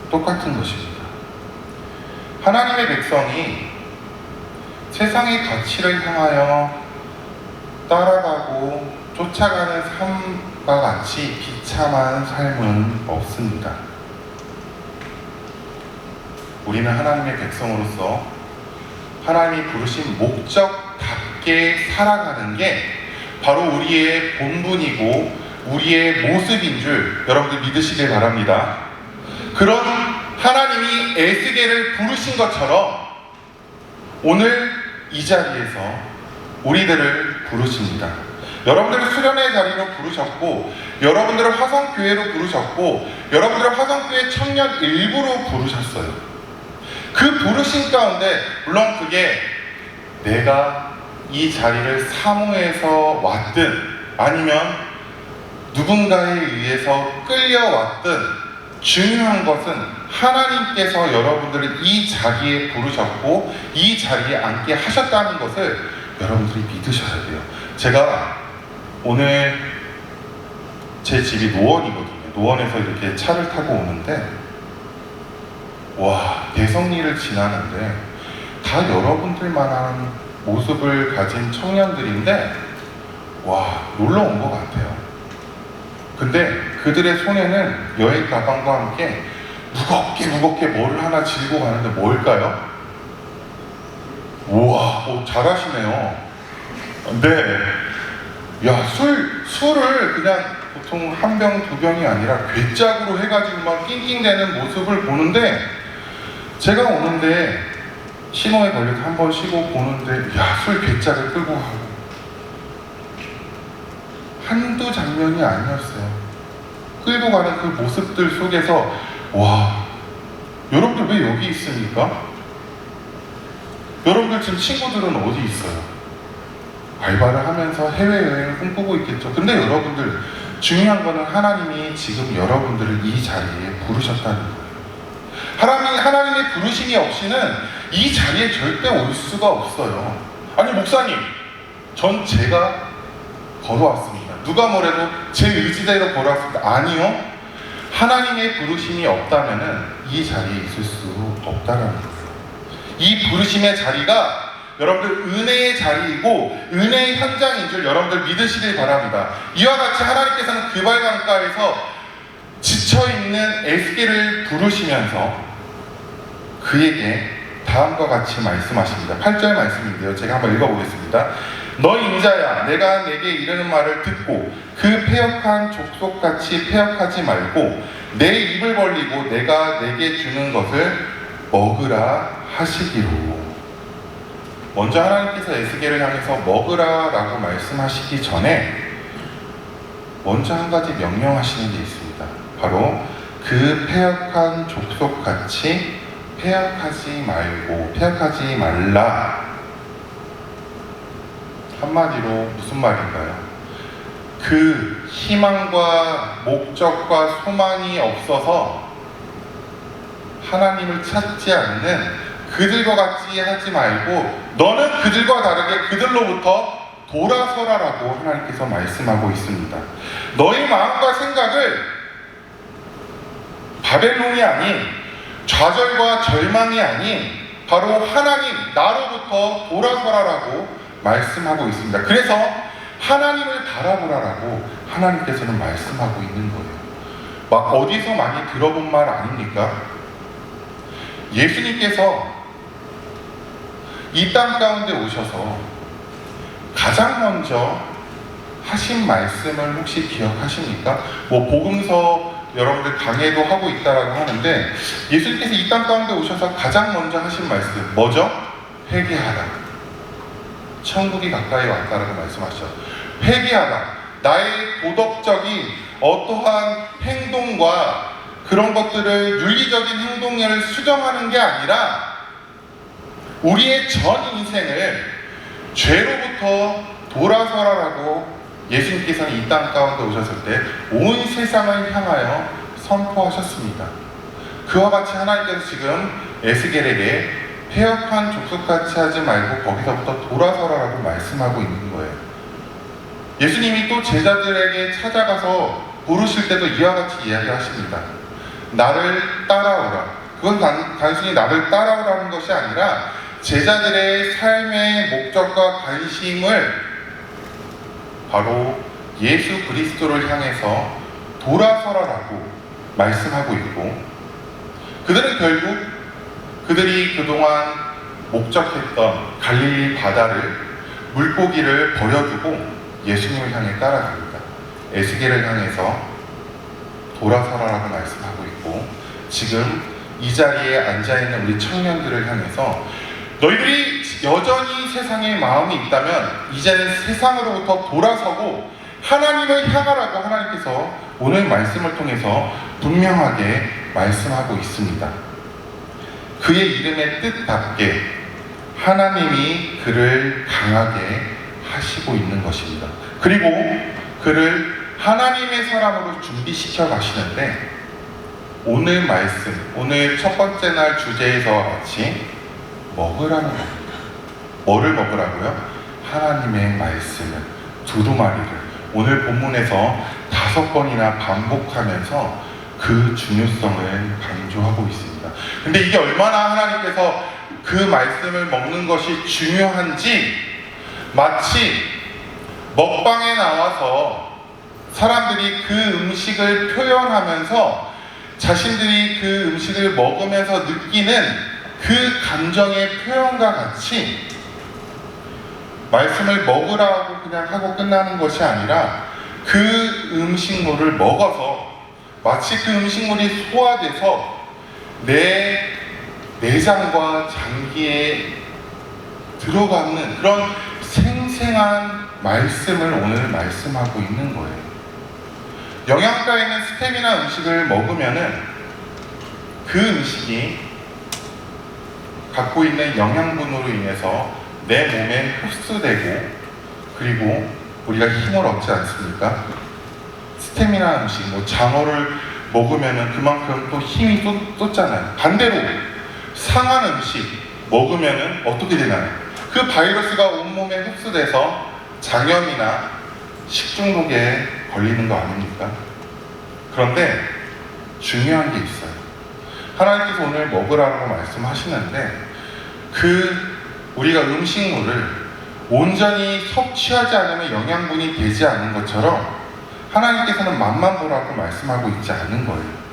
똑같은 것입니다. 하나님의 백성이 세상의 가치를 향하여 따라가고 쫓아가는 삶과 같이 비참한 삶은 없습니다. 우리는 하나님의 백성으로서 하나님이 부르신 목적답게 살아가는 게 바로 우리의 본분이고 우리의 모습인 줄 여러분들 믿으시길 바랍니다. 그런 하나님이 에스겔을 부르신 것처럼 오늘 이 자리에서 우리들을 부르십니다. 여러분들을 수련의 자리로 부르셨고, 여러분들을 화성교회로 부르셨고, 여러분들을 화성교회 청년 일부로 부르셨어요. 그 부르신 가운데 물론 그게 내가 이 자리를 사모해서 왔든 아니면 누군가에 의해서 끌려왔든, 중요한 것은 하나님께서 여러분들을 이 자리에 부르셨고 이 자리에 앉게 하셨다는 것을 여러분들이 믿으셔야 돼요. 제가 오늘 제 집이 노원이거든요. 노원에서 이렇게 차를 타고 오는데, 와, 대성리를 지나는데 다 여러분들만한 모습을 가진 청년들인데, 와, 놀러 온 것 같아요. 근데 그들의 손에는 여행 가방과 함께 무겁게 뭘 하나 지고 가는데 뭘까요? 우와, 잘하시네요. 네. 야, 술을 그냥 보통 한 병, 두 병이 아니라 괴짝으로 해가지고 막 낑낑대는 모습을 보는데, 제가 오는데 신호에 걸려서 한 번 쉬고 보는데, 야, 술 괴짝을 끌고 가고. 한두 장면이 아니었어요. 끌고 가는 그 모습들 속에서, 와, 여러분들 왜 여기 있습니까? 여러분들 지금 친구들은 어디 있어요? 알바를 하면서 해외여행을 꿈꾸고 있겠죠. 근데 여러분들, 중요한 거는 하나님이 지금 여러분들을 이 자리에 부르셨다는 거예요. 하나님의 부르심이 없이는 이 자리에 절대 올 수가 없어요. 아니, 목사님, 전 제가 걸어왔습니다. 누가 뭐래도 제 의지대로 걸어왔습니다. 아니요. 하나님의 부르심이 없다면은 이 자리에 있을 수 없다라는 거예요. 이 부르심의 자리가 여러분들 은혜의 자리이고 은혜의 현장인 줄 여러분들 믿으시길 바랍니다. 이와 같이 하나님께서는 그발 강가에서 지쳐있는 에스겔을 부르시면서 그에게 다음과 같이 말씀하십니다. 8절 말씀인데요. 제가 한번 읽어보겠습니다. 너 인자야, 내가 내게 이르는 말을 듣고 그 패역한 족속같이 패역하지 말고 내 입을 벌리고 내가 내게 주는 것을 먹으라 하시기로. 먼저 하나님께서 에스겔을 향해서 먹으라 라고 말씀하시기 전에 먼저 한 가지 명령하시는 게 있습니다. 바로 그 패역한 족속같이 패역하지 말라. 한마디로 무슨 말인가요? 그 희망과 목적과 소망이 없어서 하나님을 찾지 않는 그들과 같이 하지 말고 너는 그들과 다르게 그들로부터 돌아서라라고 하나님께서 말씀하고 있습니다. 너의 마음과 생각을 바벨론이 아닌 좌절과 절망이 아닌 바로 하나님, 나로부터 돌아서라라고 말씀하고 있습니다. 그래서 하나님을 바라보라라고 하나님께서는 말씀하고 있는 거예요. 막 어디서 많이 들어본 말 아닙니까? 예수님께서 이 땅 가운데 오셔서 가장 먼저 하신 말씀을 혹시 기억하십니까? 복음서 여러분들 강해도 하고 있다라고 하는데 예수님께서 이 땅 가운데 오셔서 가장 먼저 하신 말씀 뭐죠? 회개하라. 천국이 가까이 왔다라고 말씀하셨죠. 회개하라. 나의 도덕적인 어떠한 행동과 그런 것들을 윤리적인 행동을 수정하는 게 아니라 우리의 전 인생을 죄로부터 돌아서라라고 예수님께서는 이 땅 가운데 오셨을 때 온 세상을 향하여 선포하셨습니다. 그와 같이 하나님께서 지금 에스겔에게 패역한 족속같이 하지 말고 거기서부터 돌아서라라고 말씀하고 있는 거예요. 예수님이 또 제자들에게 찾아가서 부르실 때도 이와 같이 이야기하십니다. 나를 따라오라. 그건 단순히 나를 따라오라는 것이 아니라 제자들의 삶의 목적과 관심을 바로 예수 그리스도를 향해서 돌아서라라고 말씀하고 있고 그들은 결국 그들이 그동안 목적했던 갈릴리 바다를 물고기를 버려두고 예수님을 향해 따라갑니다. 에스겔을 향해서 돌아서라라고 말씀하고 있고 지금 이 자리에 앉아있는 우리 청년들을 향해서 너희들이 여전히 세상에 마음이 있다면 이제는 세상으로부터 돌아서고 하나님을 향하라고 하나님께서 오늘 말씀을 통해서 분명하게 말씀하고 있습니다. 그의 이름의 뜻답게 하나님이 그를 강하게 하시고 있는 것입니다. 그리고 그를 하나님의 사람으로 준비시켜 가시는데 오늘 말씀, 오늘 첫 번째 날 주제에서와 같이 먹으라는 겁니다. 뭐를 먹으라고요? 하나님의 말씀을, 두루마리를 오늘 본문에서 5번이나 반복하면서 그 중요성을 강조하고 있습니다. 근데 이게 얼마나 하나님께서 그 말씀을 먹는 것이 중요한지 마치 먹방에 나와서 사람들이 그 음식을 표현하면서 자신들이 그 음식을 먹으면서 느끼는 그 감정의 표현과 같이 말씀을 먹으라고 그냥 하고 끝나는 것이 아니라 그 음식물을 먹어서 마치 그 음식물이 소화돼서 내 내장과 장기에 들어가는 그런 생생한 말씀을 오늘 말씀하고 있는 거예요. 영양가 있는 스테미나 음식을 먹으면은 그 음식이 갖고 있는 영양분으로 인해서 내 몸에 흡수되고 그리고 우리가 힘을 얻지 않습니까? 스테미나 음식, 장어를 먹으면은 그만큼 또 힘이 쏟잖아요. 반대로 상한 음식 먹으면은 어떻게 되나요? 그 바이러스가 온몸에 흡수돼서 장염이나 식중독에 걸리는 거 아닙니까? 그런데 중요한 게 있어요. 하나님께서 오늘 먹으라고 말씀하시는데 우리가 음식물을 온전히 섭취하지 않으면 영양분이 되지 않는 것처럼 하나님께서는 맛만 보라고 말씀하고 있지 않은 거예요.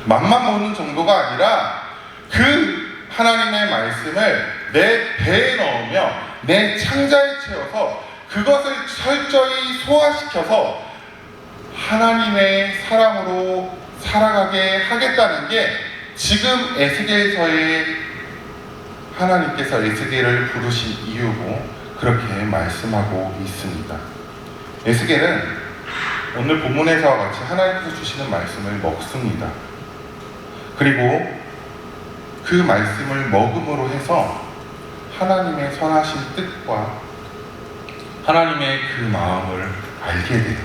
맛만 보는 정도가 아니라 그 하나님의 말씀을 내 배에 넣으며 내 창자에 채워서 그것을 철저히 소화시켜서 하나님의 사람으로 살아가게 하겠다는 게 지금 에스겔서에 하나님께서 에스겔을 부르신 이유고 그렇게 말씀하고 있습니다. 에스겔은 오늘 본문에서와 같이 하나님께서 주시는 말씀을 먹습니다. 그리고 그 말씀을 먹음으로 해서 하나님의 선하신 뜻과 하나님의 그 마음을 알게 돼요.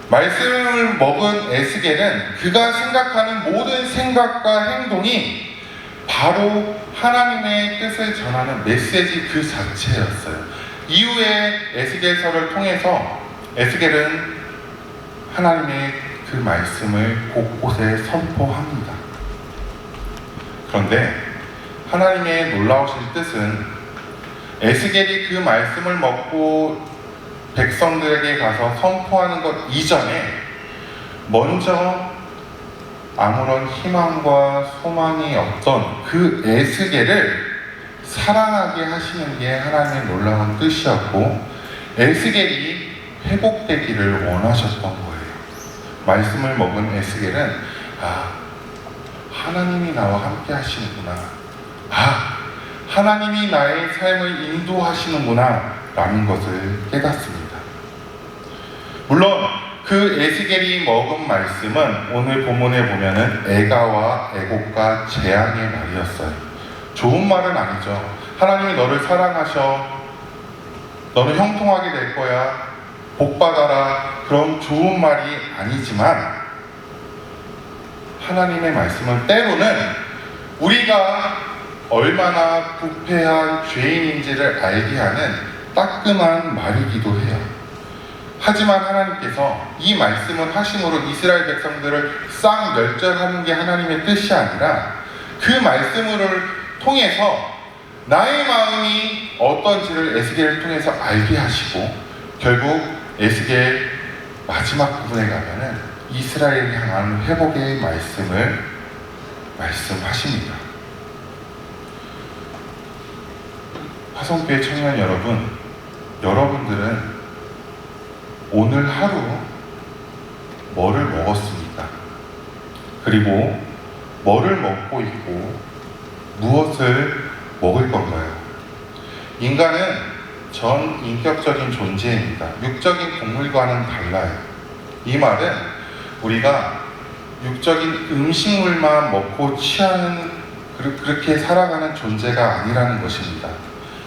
말씀을 먹은 에스겔은 그가 생각하는 모든 생각과 행동이 바로 하나님의 뜻을 전하는 메시지 그 자체였어요. 이후에 에스겔서를 통해서 에스겔은 하나님의 그 말씀을 곳곳에 선포합니다. 그런데 하나님의 놀라우신 뜻은 에스겔이 그 말씀을 먹고 백성들에게 가서 선포하는 것 이전에 먼저 아무런 희망과 소망이 없던 그 에스겔을 사랑하게 하시는 게 하나님의 놀라운 뜻이었고 에스겔이 회복되기를 원하셨던 거예요. 말씀을 먹은 에스겔은 하나님이 나와 함께 하시는구나. 하나님이 나의 삶을 인도하시는구나 라는 것을 깨닫습니다. 물론 그 에스겔이 먹은 말씀은 오늘 본문에 보면은 애가와 애곡과 재앙의 말이었어요. 좋은 말은 아니죠. 하나님이 너를 사랑하셔. 너는 형통하게 될 거야. 복 받아라. 그런 좋은 말이 아니지만 하나님의 말씀은 때로는 우리가 얼마나 부패한 죄인인지를 알게 하는 따끔한 말이기도 해요. 하지만 하나님께서 이 말씀을 하심으로 이스라엘 백성들을 싹 멸절하는 게 하나님의 뜻이 아니라 그 말씀을 통해서 나의 마음이 어떤지를 에스겔을 통해서 알게 하시고 결국 에스겔 마지막 부분에 가면은 이스라엘을 향한 회복의 말씀을 말씀하십니다. 화성교회 청년 여러분, 여러분들은 오늘 하루 뭐를 먹었습니까? 그리고 뭐를 먹고 있고 무엇을 먹을 건가요? 인간은 전 인격적인 존재입니다. 육적인 동물과는 달라요. 이 말은 우리가 육적인 음식물만 먹고 취하는 그렇게 살아가는 존재가 아니라는 것입니다.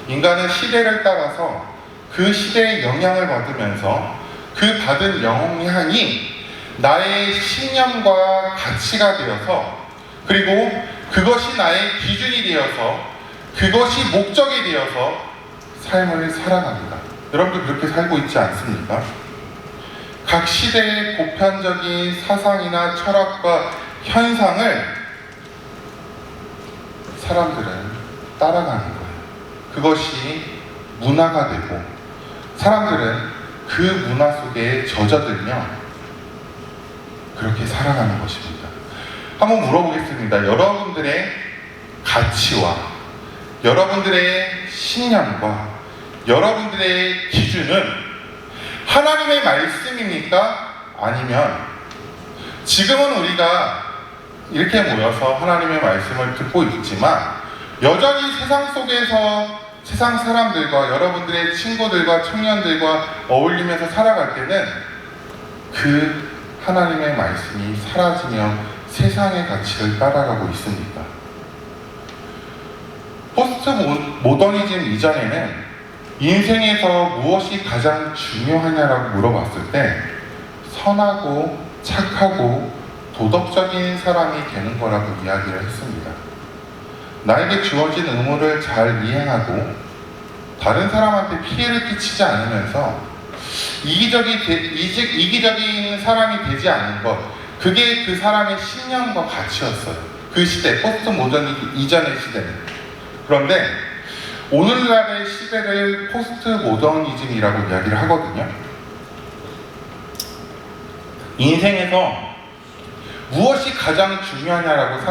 인간은 시대를 따라서 그 시대의 영향을 받으면서 그 받은 영향이 나의 신념과 가치가 되어서 그리고 그것이 나의 기준이 되어서 그것이 목적이 되어서 삶을 살아갑니다. 여러분도 그렇게 살고 있지 않습니까? 각 시대의 보편적인 사상이나 철학과 현상을 사람들은 따라가는 거예요. 그것이 문화가 되고 사람들은 그 문화 속에 젖어들며 그렇게 살아가는 것입니다. 한번 물어보겠습니다. 여러분들의 가치와 여러분들의 신념과 여러분들의 기준은 하나님의 말씀입니까? 아니면 지금은 우리가 이렇게 모여서 하나님의 말씀을 듣고 있지만 여전히 세상 속에서 세상 사람들과 여러분들의 친구들과 청년들과 어울리면서 살아갈 때는 그 하나님의 말씀이 사라지며 세상의 가치를 따라가고 있습니까? 포스트 모더니즘 이전에는 인생에서 무엇이 가장 중요하냐라고 물어봤을 때 선하고 착하고 도덕적인 사람이 되는 거라고 이야기를 했습니다. 나에게 주어진 의무를 잘 이행하고 다른 사람한테 피해를 끼치지 않으면서 이기적인 사람이 되지 않는 것, 그게 그 사람의 신념과 가치였어요. 그 시대, 포스트 모더니즘 이전의 시대는. 그런데 오늘날의 시대를 포스트 모더니즘이라고 이야기를 하거든요. 인생에서 무엇이 가장 중요하냐라고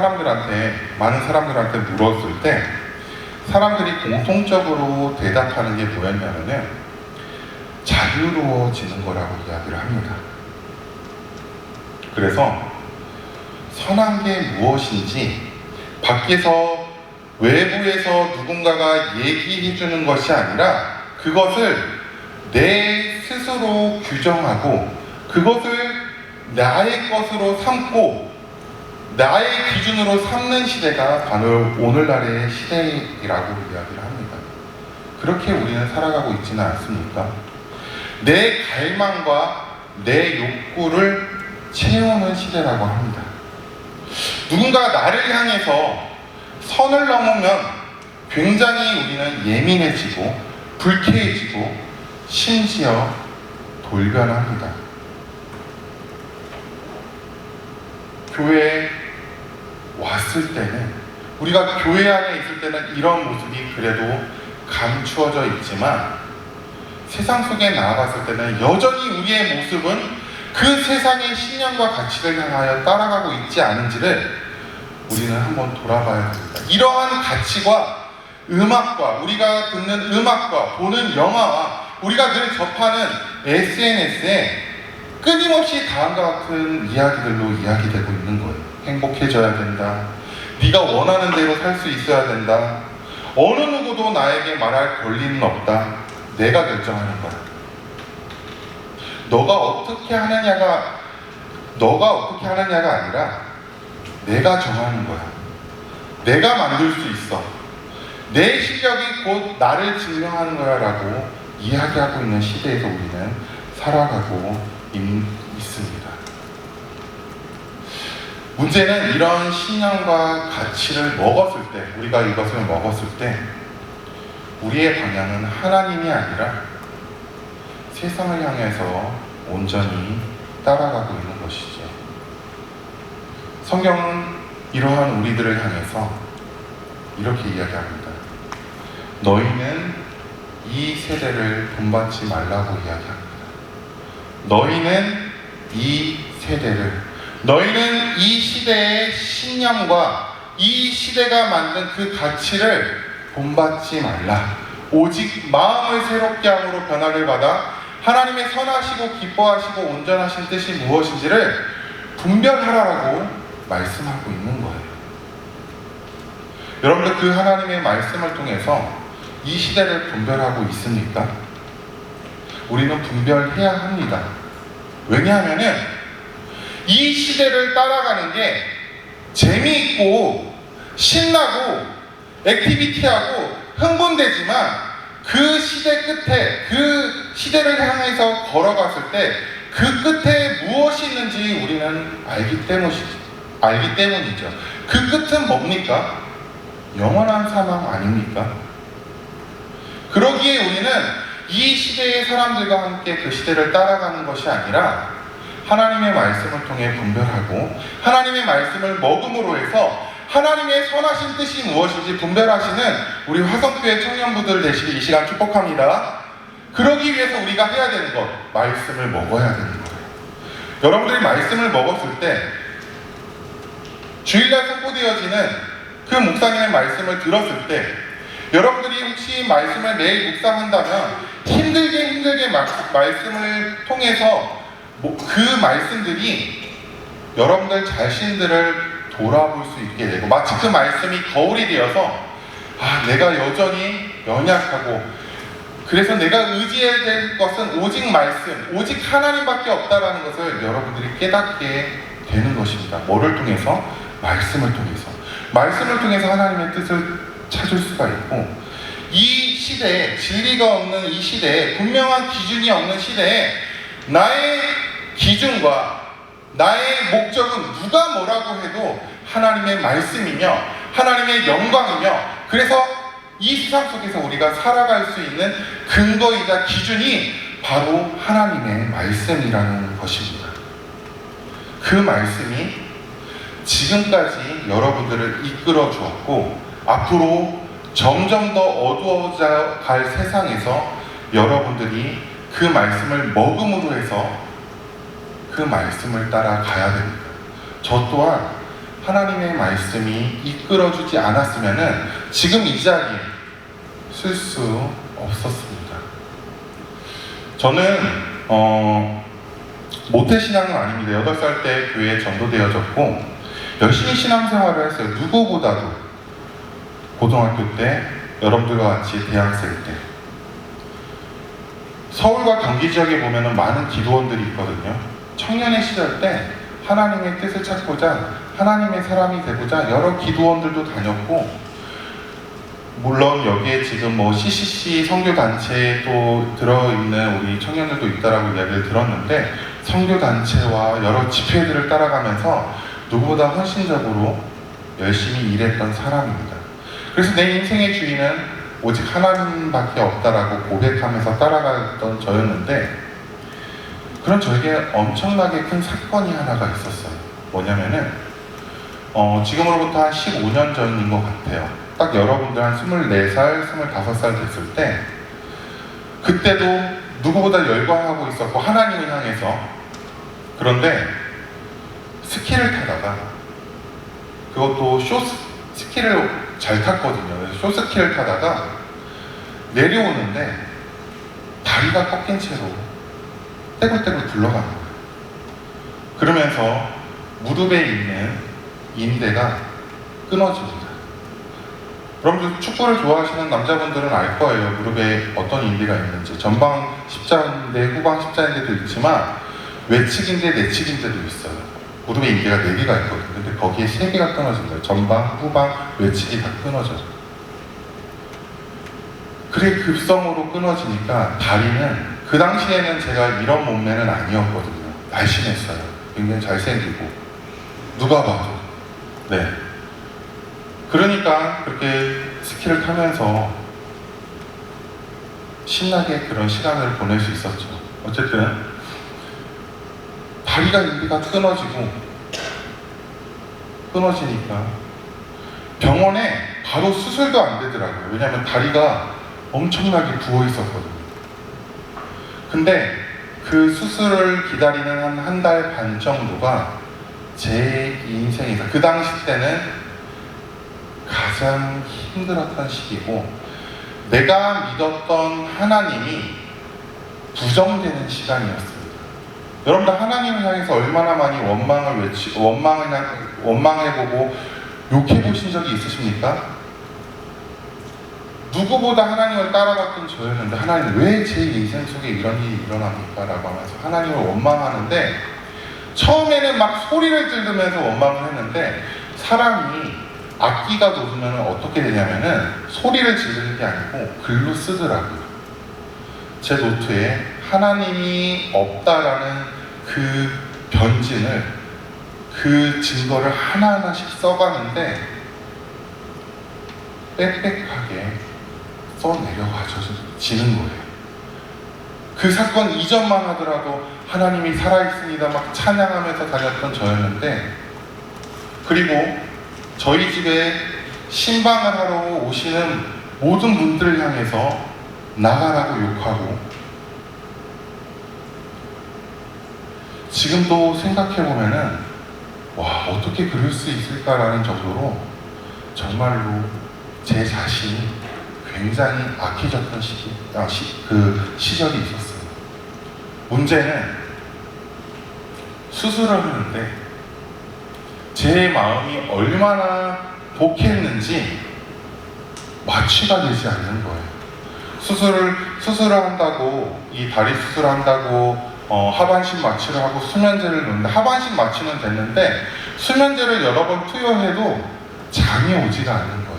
많은 사람들한테 물었을 때 사람들이 공통적으로 대답하는 게 뭐였냐면은 자유로워지는 거라고 이야기를 합니다. 그래서 선한 게 무엇인지 밖에서 외부에서 누군가가 얘기해 주는 것이 아니라 그것을 내 스스로 규정하고 그것을 나의 것으로 삼고 나의 기준으로 삼는 시대가 바로 오늘날의 시대라고 이야기를 합니다. 그렇게 우리는 살아가고 있지는 않습니까? 내 갈망과 내 욕구를 채우는 시대라고 합니다. 누군가 나를 향해서 선을 넘으면 굉장히 우리는 예민해지고 불쾌해지고 심지어 돌변합니다. 교회에 왔을 때는 우리가 교회 안에 있을 때는 이런 모습이 그래도 감추어져 있지만 세상 속에 나아갔을 때는 여전히 우리의 모습은 그 세상의 신념과 가치를 향하여 따라가고 있지 않은지를 우리는 한번 돌아봐야 됩니다. 이러한 가치와 음악과 우리가 듣는 음악과 보는 영화와 우리가 늘 접하는 SNS에 끊임없이 다음과 같은 이야기들로 이야기되고 있는 거예요. 행복해져야 된다. 네가 원하는 대로 살 수 있어야 된다. 어느 누구도 나에게 말할 권리는 없다. 내가 결정하는 거야. 너가 어떻게 하느냐가 아니라 내가 정하는 거야. 내가 만들 수 있어. 내 실력이 곧 나를 증명하는 거야 라고 이야기하고 있는 시대에서 우리는 살아가고 있습니다. 문제는 이런 신념과 가치를 먹었을 때, 우리가 이것을 먹었을 때 우리의 방향은 하나님이 아니라 세상을 향해서 온전히 따라가고 있는 것이죠. 성경은 이러한 우리들을 향해서 이렇게 이야기합니다. 너희는 이 세대를 본받지 말라고 이야기합니다. 너희는 이 시대의 신념과 이 시대가 만든 그 가치를 본받지 말라. 오직 마음을 새롭게 함으로 변화를 받아 하나님의 선하시고 기뻐하시고 온전하신 뜻이 무엇인지를 분별하라라고 말씀하고 있는 거예요. 여러분들 그 하나님의 말씀을 통해서 이 시대를 분별하고 있습니까? 우리는 분별해야 합니다. 왜냐하면은 이 시대를 따라가는 게 재미있고 신나고 액티비티하고 흥분되지만 그 시대 끝에 그 시대를 향해서 걸어갔을 때 그 끝에 무엇이 있는지 우리는 알기 때문이죠. 그 끝은 뭡니까? 영원한 사망 아닙니까? 그러기에 우리는 이 시대의 사람들과 함께 그 시대를 따라가는 것이 아니라 하나님의 말씀을 통해 분별하고 하나님의 말씀을 먹음으로 해서 하나님의 선하신 뜻이 무엇인지 분별하시는 우리 화성교회 청년부들 되시길 이 시간 축복합니다. 그러기 위해서 우리가 해야 되는 것, 말씀을 먹어야 되는 거예요. 여러분들이 말씀을 먹었을 때 주일날 선포되어지는 그 목사님의 말씀을 들었을 때 여러분들이 혹시 말씀을 매일 묵상한다면 힘들게 말씀을 통해서 그 말씀들이 여러분들 자신들을 돌아볼 수 있게 되고, 마치 그 말씀이 거울이 되어서 내가 여전히 연약하고, 그래서 내가 의지해야 될 것은 오직 말씀, 오직 하나님밖에 없다라는 것을 여러분들이 깨닫게 되는 것입니다. 뭐를 통해서? 말씀을 통해서. 말씀을 통해서 하나님의 뜻을 찾을 수가 있고, 이 시대에, 진리가 없는 이 시대에, 분명한 기준이 없는 시대에 나의 기준과 나의 목적은 누가 뭐라고 해도 하나님의 말씀이며 하나님의 영광이며, 그래서 이 세상 속에서 우리가 살아갈 수 있는 근거이자 기준이 바로 하나님의 말씀이라는 것입니다. 그 말씀이 지금까지 여러분들을 이끌어 주었고, 앞으로 점점 더 어두워져 갈 세상에서 여러분들이 그 말씀을 먹음으로 해서 그 말씀을 따라 가야 됩니다. 저 또한 하나님의 말씀이 이끌어주지 않았으면 지금 이 자리에 쓸 수 없었습니다. 저는 모태신앙은 아닙니다. 8살 때 교회에 전도되어졌고 열심히 신앙생활을 했어요. 누구보다도. 고등학교 때, 여러분들과 같이 대학생 때. 서울과 경기 지역에 보면 많은 기도원들이 있거든요. 청년의 시절 때 하나님의 뜻을 찾고자, 하나님의 사람이 되고자 여러 기도원들도 다녔고, 물론 여기에 지금 CCC 선교단체에 또 들어있는 우리 청년들도 있다라고 이야기를 들었는데, 선교단체와 여러 집회들을 따라가면서 누구보다 헌신적으로 열심히 일했던 사람입니다. 그래서 내 인생의 주인은 오직 하나님밖에 없다라고 고백하면서 따라갔던 저였는데, 그런 저에게 엄청나게 큰 사건이 하나가 있었어요. 뭐냐면은 지금으로부터 한 15년 전인 것 같아요. 딱 여러분들 한 24살, 25살 됐을 때, 그때도 누구보다 열광하고 있었고 하나님을 향해서. 그런데 스키를 타다가, 그것도 스키를 잘 탔거든요. 그래서 쇼스키를 타다가 내려오는데 다리가 꺾인 채로 떼굴떼굴 굴러가는 거예요. 그러면서 무릎에 있는 인대가 끊어집니다. 여러분들 축구를 좋아하시는 남자분들은 알 거예요. 무릎에 어떤 인대가 있는지. 전방 십자인대, 후방 십자인대도 있지만 외측인대, 내측인대도 있어요. 무릎에 인대가 4개가 있거든요. 근데 거기에 3개가 끊어진 거예요. 전방, 후방, 외측이 다 끊어져요. 그래 급성으로 끊어지니까 다리는, 그 당시에는 제가 이런 몸매는 아니었거든요. 날씬했어요. 굉장히 잘생기고 누가 봐도. 네. 그러니까 그렇게 스키를 타면서 신나게 그런 시간을 보낼 수 있었죠. 어쨌든 다리가 인대가 끊어지니까 병원에 바로 수술도 안 되더라고요. 왜냐하면 다리가 엄청나게 부어 있었거든요. 근데 그 수술을 기다리는 한 달 반 정도가 제 인생에서, 그 당시 때는 가장 힘들었던 시기고, 내가 믿었던 하나님이 부정되는 시간이었습니다. 여러분들 하나님을 향해서 얼마나 많이 원망해보고 욕해보신 적이 있으십니까? 누구보다 하나님을 따라갔던 저였는데, 하나님 왜 제 인생 속에 이런 일이 일어납니까? 라고 하면서 하나님을 원망하는데, 처음에는 막 소리를 지르면서 원망을 했는데, 사람이 악기가 높으면 어떻게 되냐면은 소리를 지르는 게 아니고 글로 쓰더라고요. 제 노트에 하나님이 없다라는 그 변진을, 그 증거를 하나하나씩 써가는데 빽빽하게 써내려가지는 거예요. 그 사건 이전만 하더라도 하나님이 살아있습니다 막 찬양하면서 다녔던 저였는데, 그리고 저희 집에 신방을 하러 오시는 모든 분들을 향해서 나가라고 욕하고, 지금도 생각해보면은 와, 어떻게 그럴 수 있을까라는 정도로 정말로 제 자신이 굉장히 악해졌던 그 시절이 있었어요. 문제는 수술을 하는데 제 마음이 얼마나 독했는지 마취가 되지 않는 거예요. 수술을 한다고, 이 다리 수술을 한다고 하반신 마취를 하고 수면제를 놓는데, 하반신 마취는 됐는데 수면제를 여러 번 투여해도 잠이 오지가 않는 거예요.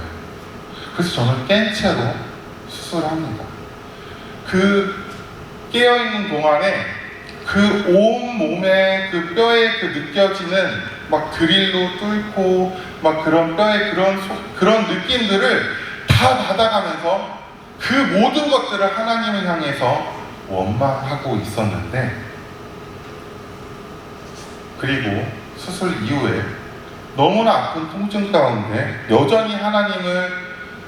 그래서 저는 깬 채로 수술을 합니다. 그 깨어있는 동안에 그 온 몸에 그 뼈에 그 느껴지는 막 드릴로 뚫고 막 그런 뼈에 그런 느낌들을 다 받아가면서 그 모든 것들을 하나님을 향해서 원망하고 있었는데, 그리고 수술 이후에 너무나 아픈 통증 가운데 여전히 하나님을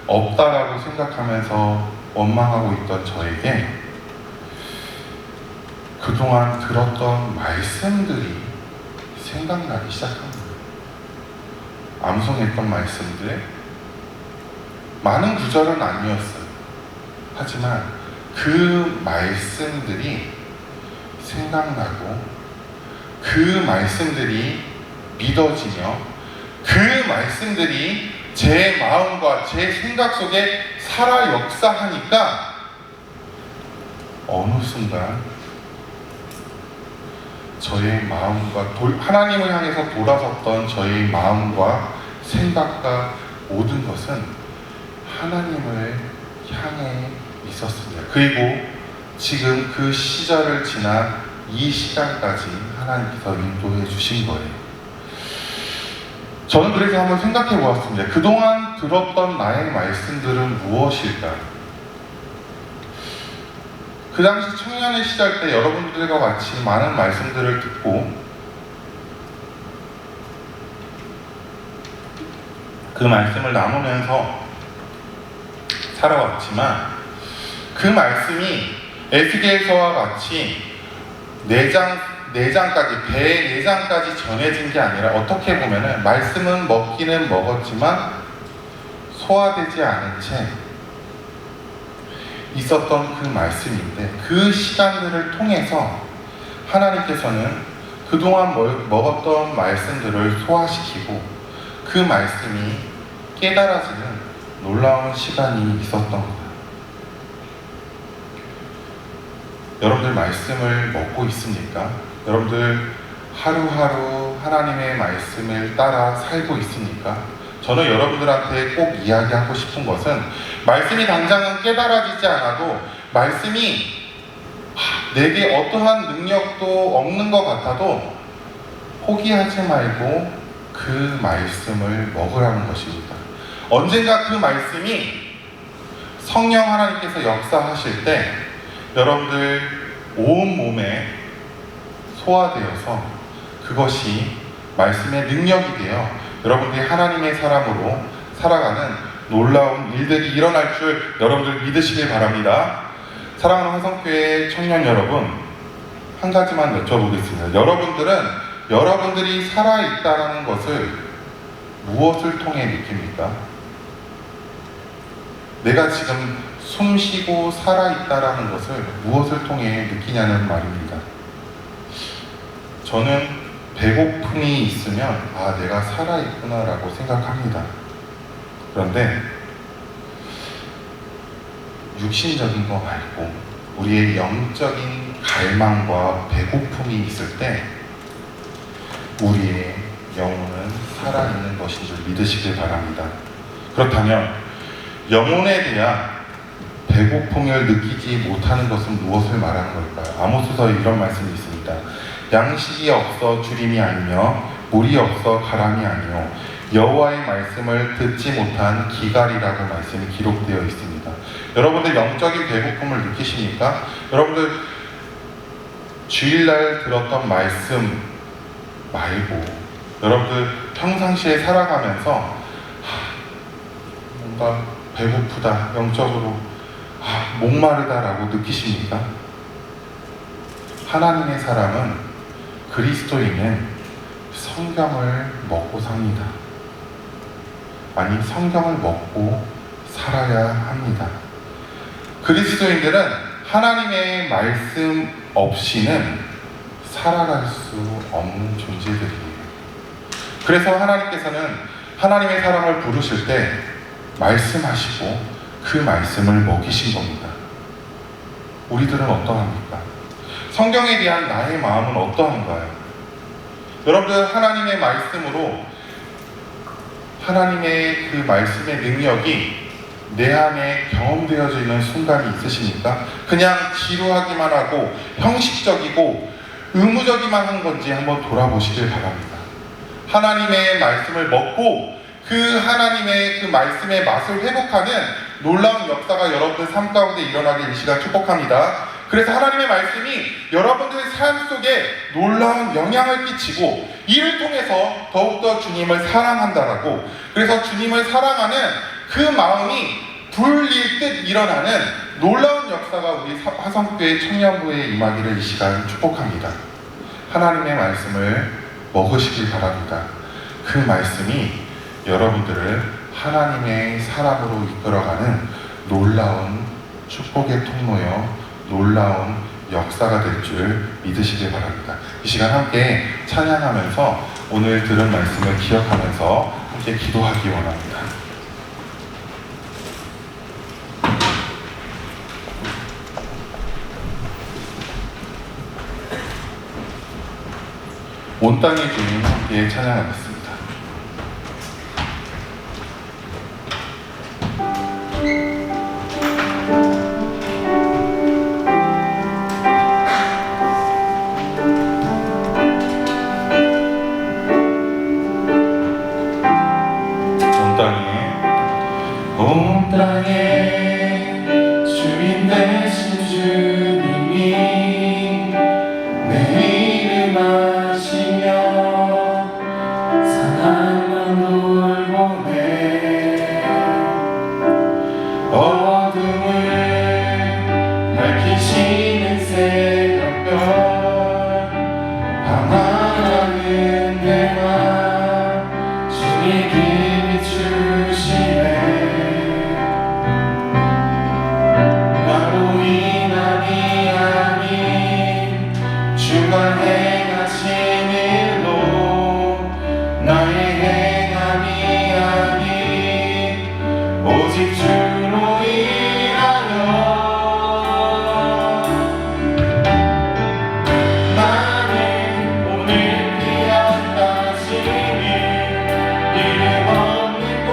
없다라고 생각하면서 원망하고 있던 저에게 그동안 들었던 말씀들이 생각나기 시작합니다. 암송했던 말씀들, 많은 구절은 아니었어요. 하지만 그 말씀들이 생각나고 그 말씀들이 믿어지며 그 말씀들이 제 마음과 제 생각 속에 살아 역사하니까 어느 순간 저의 마음과 하나님을 향해서 돌아섰던 저의 마음과 생각과 모든 것은 하나님을 향해 있었습니다. 그리고 지금 그 시절을 지나 이 시간까지 하나님께서 인도해 주신 거예요. 저는 그래서 한번 생각해 보았습니다. 그동안 들었던 나의 말씀들은 무엇일까? 그 당시 청년의 시절 때 여러분들과 같이 많은 말씀들을 듣고 그 말씀을 나누면서 살아왔지만, 그 말씀이 에스겔서와 같이 내장까지, 배의 내장까지 전해진 게 아니라, 어떻게 보면은 말씀은 먹기는 먹었지만 소화되지 않은 채 있었던 그 말씀인데, 그 시간들을 통해서 하나님께서는 그동안 먹었던 말씀들을 소화시키고 그 말씀이 깨달아지는 놀라운 시간이 있었던 거예요. 여러분들 말씀을 먹고 있습니까? 여러분들 하루하루 하나님의 말씀을 따라 살고 있습니까? 저는 여러분들한테 꼭 이야기하고 싶은 것은, 말씀이 당장은 깨달아지지 않아도, 말씀이 내게 어떠한 능력도 없는 것 같아도 포기하지 말고 그 말씀을 먹으라는 것입니다. 언젠가 그 말씀이 성령 하나님께서 역사하실 때 여러분들 온 몸에 소화되어서 그것이 말씀의 능력이 되어 여러분들이 하나님의 사람으로 살아가는 놀라운 일들이 일어날 줄 여러분들 믿으시길 바랍니다. 사랑하는 화성교회 청년 여러분, 한 가지만 여쭤보겠습니다. 여러분들은 여러분들이 살아있다는 것을 무엇을 통해 느낍니까? 내가 지금 숨쉬고 살아있다는 것을 무엇을 통해 느끼냐는 말입니다. 저는 배고픔이 있으면 내가 살아있구나 라고 생각합니다. 그런데 육신적인 거 말고 우리의 영적인 갈망과 배고픔이 있을 때 우리의 영혼은 살아있는 것인 줄 믿으시길 바랍니다. 그렇다면 영혼에 대한 배고픔을 느끼지 못하는 것은 무엇을 말하는 걸까요? 아모스서에 이런 말씀이 있습니다. 양식이 없어 주림이 아니며 물이 없어 가람이 아니요 여호와의 말씀을 듣지 못한 기갈이라고 말씀이 기록되어 있습니다. 여러분들 영적인 배고픔을 느끼십니까? 여러분들 주일날 들었던 말씀 말고 여러분들 평상시에 살아가면서 뭔가 배고프다, 영적으로 목마르다라고 느끼십니까? 하나님의 사람은, 그리스도인은 성경을 먹고 삽니다. 아니, 성경을 먹고 살아야 합니다. 그리스도인들은 하나님의 말씀 없이는 살아갈 수 없는 존재들이에요. 그래서 하나님께서는 하나님의 사람을 부르실 때 말씀하시고 그 말씀을 먹이신 겁니다. 우리들은 어떠합니까? 성경에 대한 나의 마음은 어떠한가요? 여러분들, 하나님의 말씀으로 하나님의 그 말씀의 능력이 내 안에 경험되어져 있는 순간이 있으십니까? 그냥 지루하기만 하고 형식적이고 의무적이만 한 건지 한번 돌아보시길 바랍니다. 하나님의 말씀을 먹고 그 하나님의 그 말씀의 맛을 회복하는 놀라운 역사가 여러분들 삶 가운데 일어나길 이 시간 축복합니다. 그래서 하나님의 말씀이 여러분들의 삶 속에 놀라운 영향을 끼치고 이를 통해서 더욱더 주님을 사랑한다라고, 그래서 주님을 사랑하는 그 마음이 불일 듯 일어나는 놀라운 역사가 우리 화성교회 청년부에 임하기를 이 시간 축복합니다. 하나님의 말씀을 먹으시길 바랍니다. 그 말씀이 여러분들을 하나님의 사람으로 이끌어가는 놀라운 축복의 통로여 놀라운 역사가 될 줄 믿으시길 바랍니다. 이 시간 함께 찬양하면서 오늘 들은 말씀을 기억하면서 함께 기도하기 원합니다. 온 땅의 주님 함께 찬양하겠습니다. 온 땅에 주인 되신 주님이 내 이름 아시며 사랑만 돌보네. 어둠을 밝히시는 새벽별 방황하는 내맘 주의 길이 주시네. 주가 행하신 일로 나의 행함이 아닌 오직 주로 인하여 나는 오늘 귀한 다시니 이름 없는 곳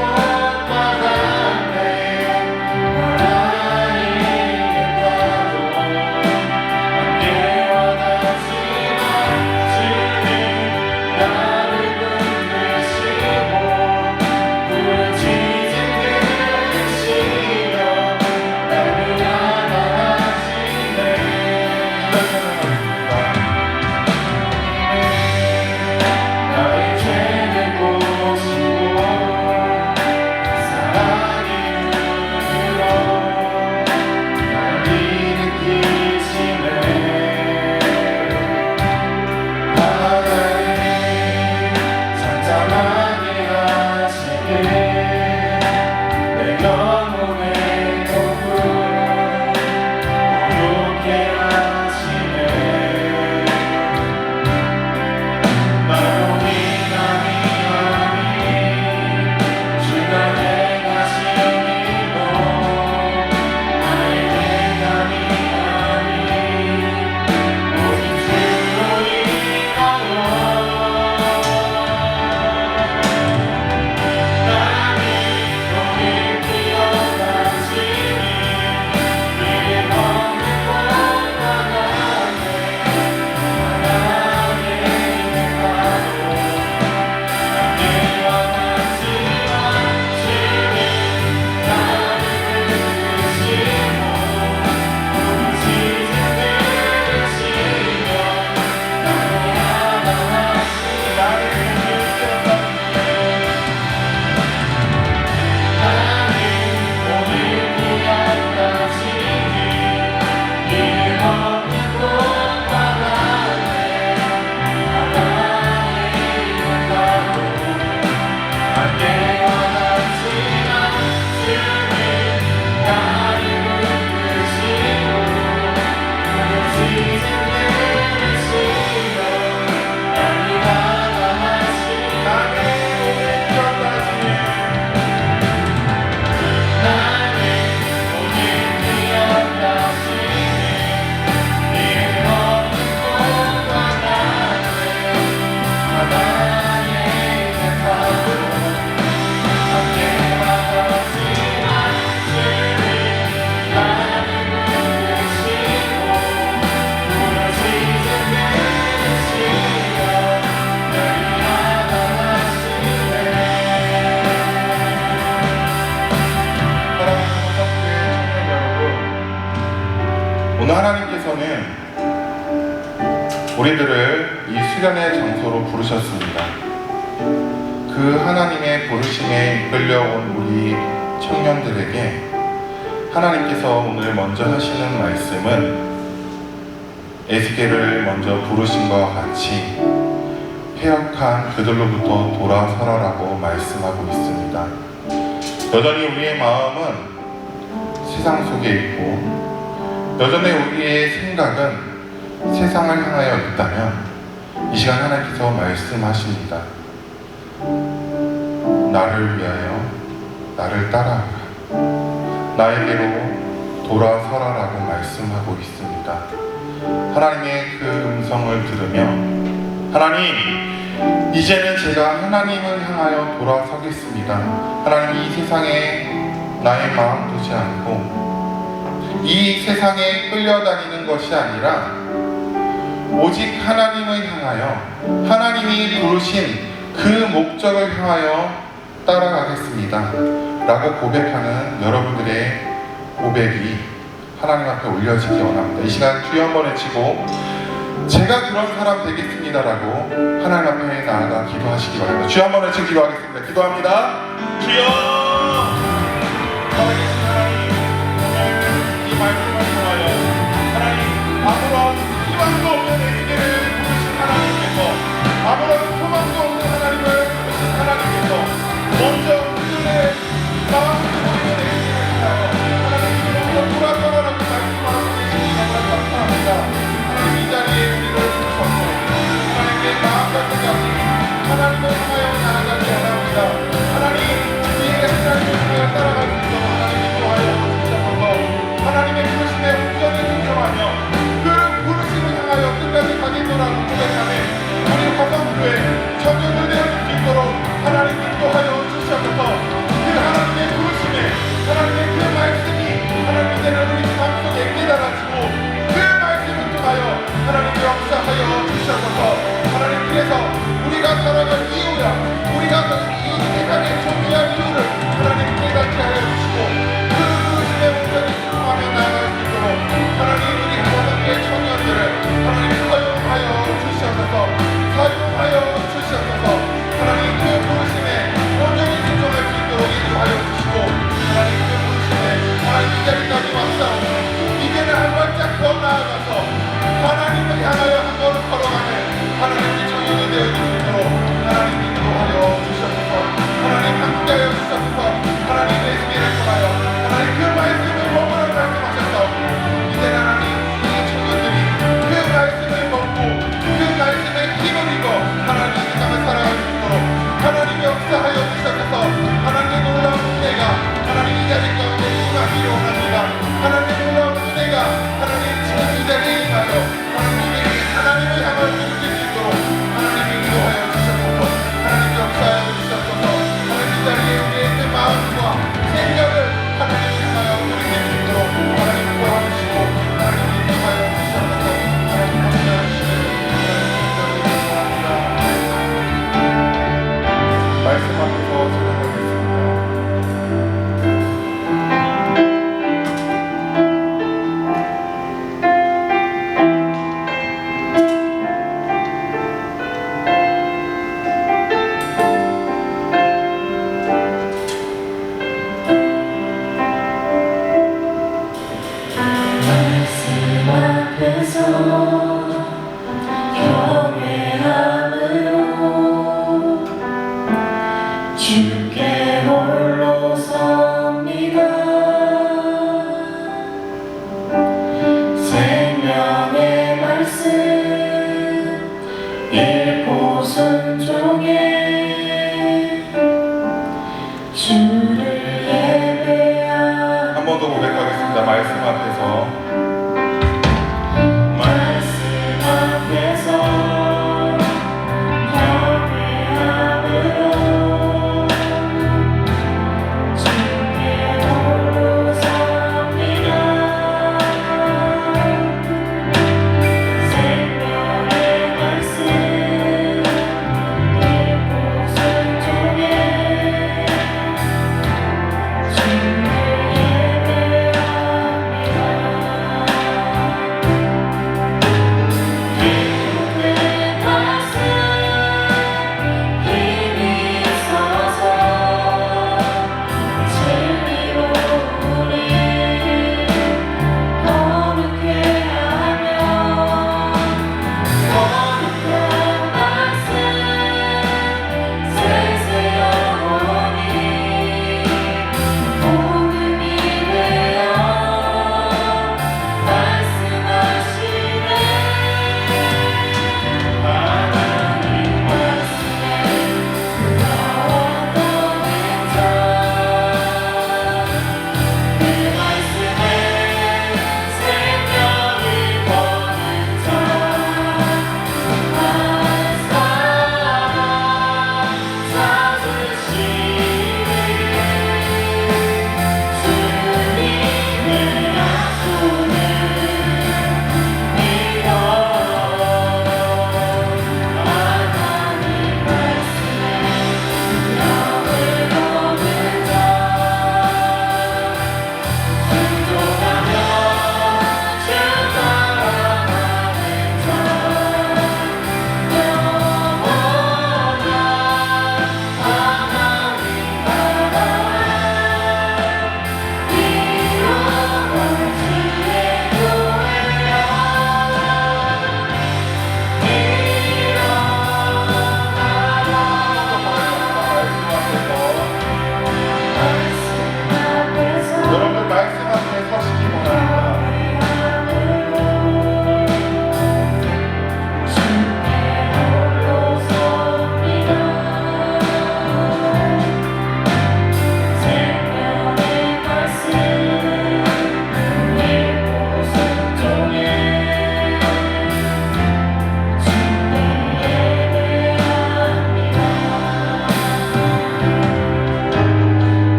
우리들을 이 수련의 장소로 부르셨습니다. 그 하나님의 부르심에 이끌려온 우리 청년들에게 하나님께서 오늘 먼저 하시는 말씀은 에스겔을 먼저 부르신 것과 같이 패역한 그들로부터 돌아서라라고 말씀하고 있습니다. 여전히 우리의 마음은 세상 속에 있고 여전히 우리의 생각은 세상을 향하여 있다면 이 시간 하나님께서 말씀하십니다. 나를 위하여 나를 따라하라, 나에게로 돌아서라라고 말씀하고 있습니다. 하나님의 그 음성을 들으며 하나님, 이제는 제가 하나님을 향하여 돌아서겠습니다. 하나님, 이 세상에 나의 마음 두지 않고 이 세상에 끌려다니는 것이 아니라 오직 하나님을 향하여 하나님이 부르신 그 목적을 향하여 따라가겠습니다 라고 고백하는 여러분들의 고백이 하나님 앞에 올려지기 원합니다. 이 시간 주여 한번 외치고 제가 그런 사람 되겠습니다 라고 하나님 앞에 나아가 기도하시기 바랍니다. 주여 한번 외치고 기도하겠습니다. 기도합니다. 주여, 살아계신 하나님, 이 말씀을 통하여 하나님, 아무런 희망도 없는 에스겔을 부르신 하나님께서, 아무런 소망도 없는 하나님을 부르신 하나님께서 먼저 그들의 마음을 보이는 에스겔을 통하여 하나님께로부터 돌아서라라고 말씀하고 계시니 정말 감사합니다. 하나님, 이 자리에 우리를 부르셨고 하나님의 마음과 생각이 하나님을 향하여 나아가기 원합니다. 하나님, 우리에게 하나님을 향하여 따라갈 수 있도록 하나님 인도하여 주셔서 하나님의 부르심에 온전히 순종하며 그 부르심을 향하여 끝까지 가겠노라고 고백하며 우리 화성교회 청년들 되어줄 수 있도록 하나님 인도하여 주셔서 그 하나님의 부르심에 하나님의 그 말씀이 하나님 이제는 우리 마음속에 깨달아지고 그 말씀을 통하여 하나님 역사하여 주셔서 하나님, 그래서 우리가 살아갈 이유야, 우리가 이 세상에 존재할 이유를 하나님 깨닫게 하여 주시고 그 부르심에 온전히 순종하며 나아갈 수 있도록 하나님, 우리 화성교회 청년들을 하나님 사용하여 주셔서 하나님 그 부르심에 온전히 순종할 수 있도록 인도하여 주시고 하나님 그 부르심에 하나님 이 자리까지 왔사오니 이제는 한 발짝 더 나아가서 하나님을 향하여 한 걸음 걸어가는 하나님의 청년이 되어줄 수 있도록 하나님 인도하여 주셔서 하나님 함께하여 주셔서 하나님 에스겔을 통하여 하나님 그 말씀을 먹으라 말씀하셨사오니 이제는 하나님 이 청년들이 그 말씀을 먹고 그 말씀에 힘을 입어 하나님 이 세상을 살아갈 수 있도록 하나님 역사하여 주셔서 하나님의 놀라운 은혜가 하나님 이 자리 가운데 임하기를 원합니다. 하나님의 놀라운 은혜가 하나님 지금 이 자리에 임하여 하나님을 향하여 부르실 수 있도록 하나님 인도하여 주셔서 하나님 역사하여 주셔서 하나님 이 자리에 우리의 그 마음과 생각을 하나님을 향하여 드리게 수 있도록 하나님 도와주시고 하나님 인도하여 주셔서 하나님 함께하여 주시는 말씀 앞에서 찬양하겠습니다. 주께 홀로 섭니다. 생명의 말씀 읽고 순종해 주를 예배하. 한 번 더 고백하겠습니다. 말씀 앞에서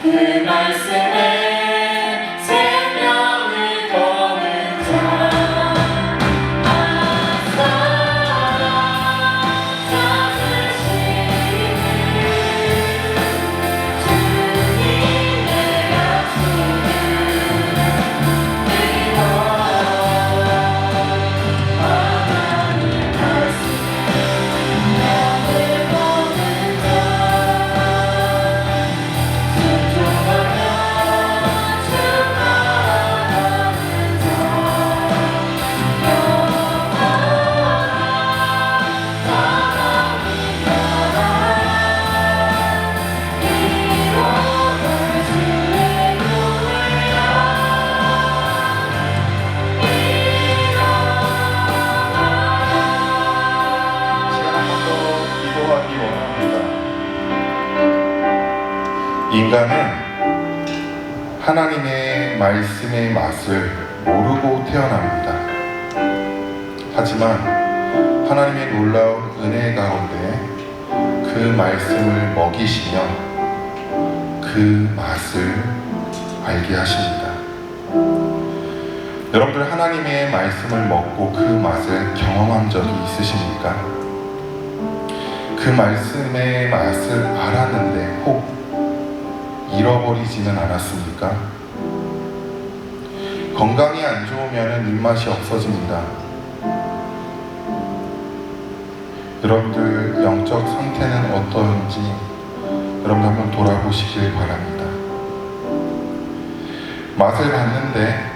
그 말씀에 생명을 거는 자 아사라 찾으시는 주님의 약속을 믿어 하나님 말씀 생명을 거는 자 순종하며 축복하는 자 영원한 사랑이 나라 이루어갈 주의 교회야 시간 한 번 더 기도하기 원합니다. 인간은 하나님의 말씀의 맛을 모르고 태어납니다. 하지만 하나님의 놀라운 은혜 가운데 그 말씀을 먹이시며 그 맛을 알게 하십니다. 여러분들 하나님의 말씀을 먹고 그 맛을 경험한 적이 있으십니까? 그 말씀의 맛을 알았는데 혹 잃어버리지는 않았습니까? 건강이 안 좋으면 입맛이 없어집니다. 여러분들 영적 상태는 어떤지 여러분 한번 돌아보시길 바랍니다. 맛을 봤는데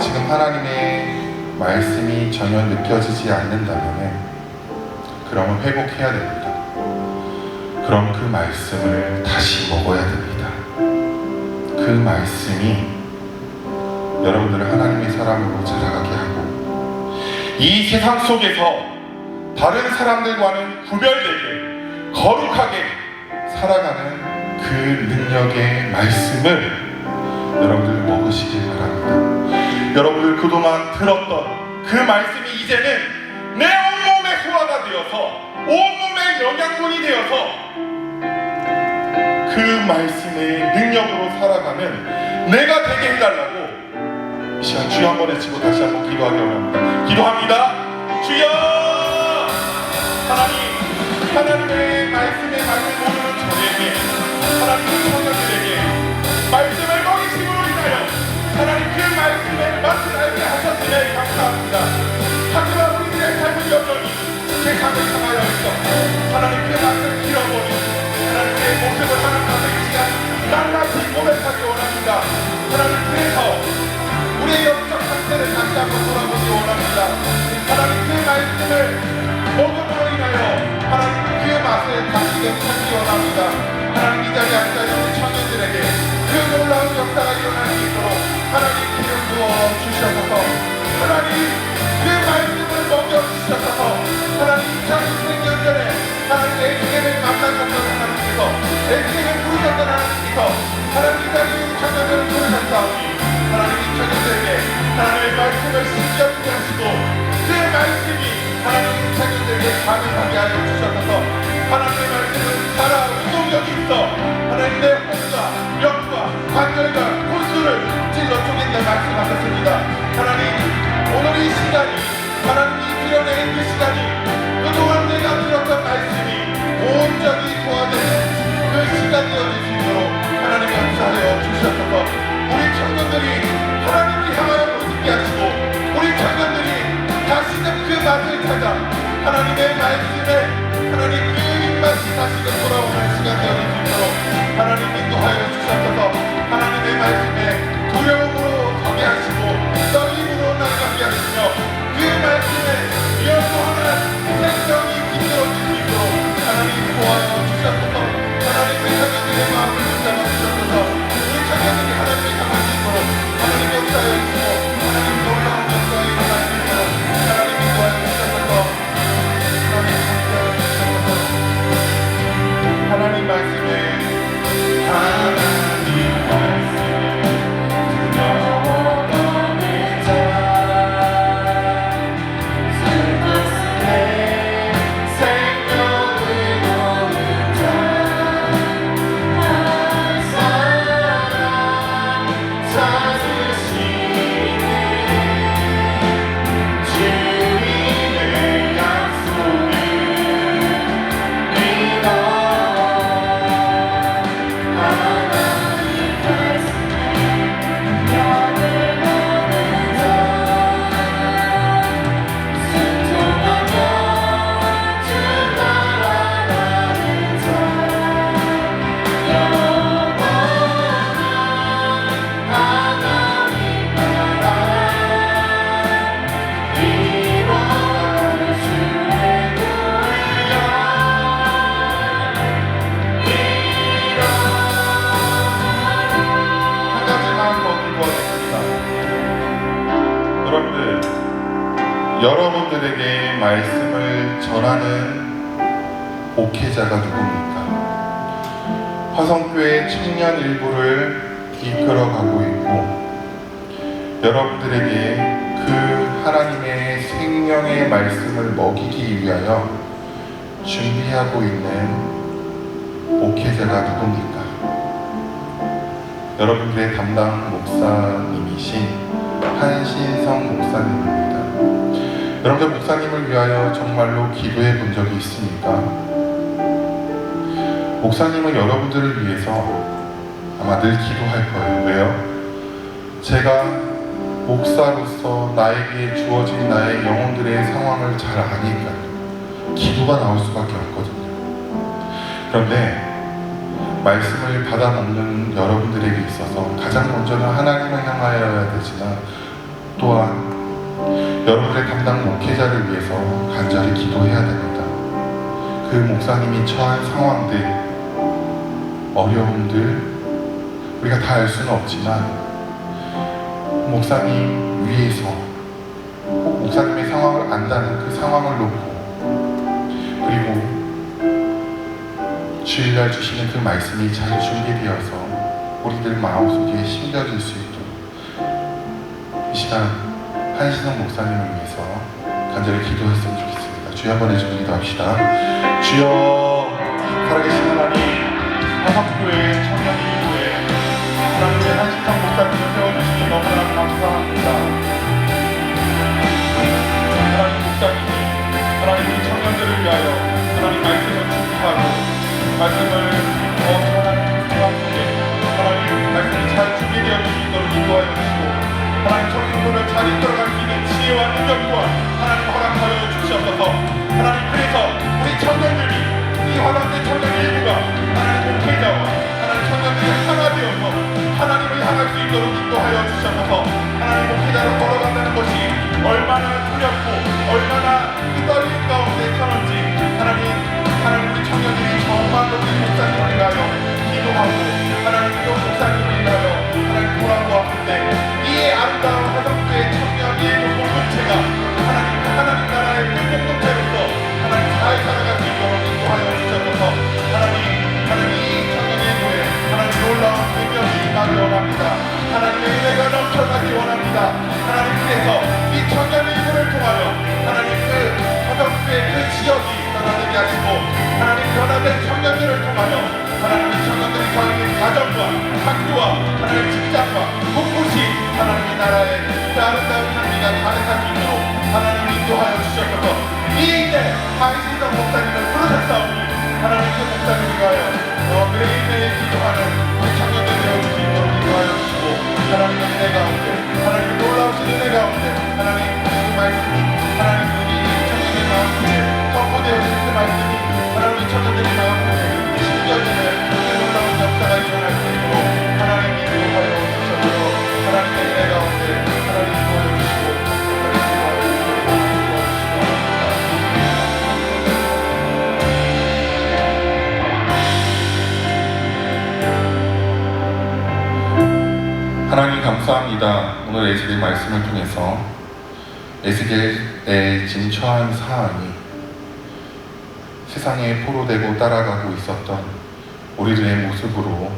지금 하나님의 말씀이 전혀 느껴지지 않는다면 그러면 회복해야 됩니다. 그럼 그 말씀을 다시 먹어야 됩니다. 그 말씀이 여러분들을 하나님의 사람으로 자라가게 하고 이 세상 속에서 다른 사람들과는 구별되게 거룩하게 살아가는 그 능력의 말씀을 여러분들 먹으시길 바랍니다. 여러분들 그동안 들었던 그 말씀이 이제는 내 온몸의 소화가 되어서 온몸의 영양분이 되어서 그 말씀의 능력으로 살아가는 내가 되게 해달라고 이 시간 주여 한번 외치고 다시 한번 기도하기 원합니다. 기도합니다. 주여! 하나님의 말씀의 맛을 모르는 저에게 하나님의 성도들에게 말씀을 먹이심으로 인하여 하나님 그 말씀의 맛을 알게 하셨으니 감사합니다. 하지만 우리들의 삶의 여전히 죄악을 당하여 있어 하나님 그 맛을 잃어버린 하나님의 모습을 하나님 앞에 이 시간 낱낱이 고백하기 원합니다. 하나님 그래서 우리의 영적 상태를 다시 한번 돌아보기 원합니다. 하나님 그 말씀을 먹음으로 인하여 하나님 그 맛을 다시금 찾기 원합니다. 하나님 이 자리에 앉아 있는 우리 청년들에게 그 놀라운 역사가 일어날 수 있도록 하나님 기름 부어 주셔서 하나님 그 말씀을 먹여 주셔서 하나님 자신 생년전에 하나님 에스겔을 만나셨던 하나님께서 에스겔을 부르셨던 하나님께서 하나님 이 자리에 우리 청년들을 부르셨사오니 하나님 이 청년들에게 하나님의 말씀을 신기하게 하시고 그 말씀이 하나님 청년들에게 가능하게 하여 주셔서 하나님의 말씀은 살아 운동력이 있어 하나님 내 혼과 영과 관절과 혼수를 찔러 쪼갠다 말씀하셨습니다. 하나님 오늘 이 시간이 하나님이 드러내는 그 시간이 그동안 내가 들었던 말씀이 온전히 소화되는 그 시간이 되어질 수 있도록 하나님 역사하여 주셔서 우리 청년들이 하나님을 향하여 모집게 하시고 우리 청년들이 다시금 그 맛을 찾아 하나님의 말씀에 하나님 그 입맛이 다시금 돌아오는 시간 되어질 수 있도록 하나님 인도하여 주셔서 하나님의 말씀에 두려움으로 서게 하시고 또 여러분들에게 말씀을 전하는 목회자가 누굽니까? 화성교회 청년 일부를 이끌어가고 있고 여러분들에게 그 하나님의 생명의 말씀을 먹이기 위하여 준비하고 있는 목회자가 누굽니까? 여러분들의 담당 목사님이신 한신성 목사님입니다. 여러분들 목사님을 위하여 정말로 기도해 본 적이 있습니까? 목사님은 여러분들을 위해서 아마 늘 기도할 거예요. 왜요? 제가 목사로서 나에게 주어진 나의 영혼들의 상황을 잘 아니까 기도가 나올 수밖에 없거든요. 그런데 말씀을 받아 먹는 여러분들에게 있어서 가장 먼저는 하나님을 향하여야 되지만 또한 여러분의 담당 목회자를 위해서 간절히 기도해야 됩니다. 그 목사님이 처한 상황들, 어려움들 우리가 다 알 수는 없지만 목사님 위에서 꼭 목사님의 상황을 안다는 그 상황을 놓고 그리고 주일날 주시는 그 말씀이 잘 준비되어서 우리들 마음속에 심겨질 수 있도록 이 시간 한신성 목사님을 위해서 간절히 기도했으면 좋겠습니다. 주여 한번 해주고 기도합시다. 주여 살아계신 하나님, 화성교회 청년일부에 하나님의 한신성 목사님을 세워주시니 너무나 감사합니다. 하나님 목사님이 하나님 우리 청년들을 위하여 하나님 말씀을 준비하고 말씀을 전하는 상황 속에 하나님 말씀이 잘 준비되어 있도록 인도하여 주시고 하나님 청년들을 잘 이끌어갈 수 있는 지혜와 능력과 하나님 허락하여 주시옵소서. 하나님 그래서 우리 청년들이 이 화성대 청년 일부가 하나님 목회자와 하나님 청년들이 하나 되어서 하나님을 향할 수 있도록 인도하여 주시옵소서. 하나님 목회자로 걸어간다는 것이 얼마나 두렵고 얼마나 떨림 가운데 서는지 하나님 우리 청년들이 정말로 우리 목사님을 위하여 기도하고 하나님 또 목사님을 위하여 하나님 돌아보았을 때 이 아름다운 화성교회 청년 일부 공동체가 하나님 나라의 그 공동체로서 하나님 잘 살아갈 수 있도록 인도하여 주셔서 하나님 이 청년 일부에 하나님 놀라운 능력이 임하기 원합니다. 하나님의 은혜가 넘쳐나기 원합니다. 하나님 그래서 이 청년 일부를 통하여 하나님 그 화성교회 그 지역이 변화되게 하시고 하나님 변화된 청년들을 통하여 하나님 청년들이 거하는 가정과 학교와 하나님 직장과 곳곳이 하나님의 나라의 그 아름다운 향기가 가득할 수 있도록 하나님을 인도하여 주셔서 이때 한신성 목사님을 부르셨사오니 하나님 그 목사님을 위하여 매일매일 기도하는 우리 청년들 되어줄 수 있도록 인도하여 주시고 하나님의 은혜 가운데 하나님 놀라우신 은혜 가운데 하나님 그 말씀이 하나님 우리 청년의 마음속에 선포되어진 그 말씀이 하나님 청년들의 마음속에 심겨지는 그 놀라운 역사가 일어날 수 있도록 하나님 인도하여 주셔서 하나님의 은혜 가운데 하나님 인도하여 주시고 하나님 감사합니다. 오늘 에스겔 말씀을 통해서 에스겔의 지금 처한 사안이 세상에 포로되고 따라가고 있었던 우리들의 모습으로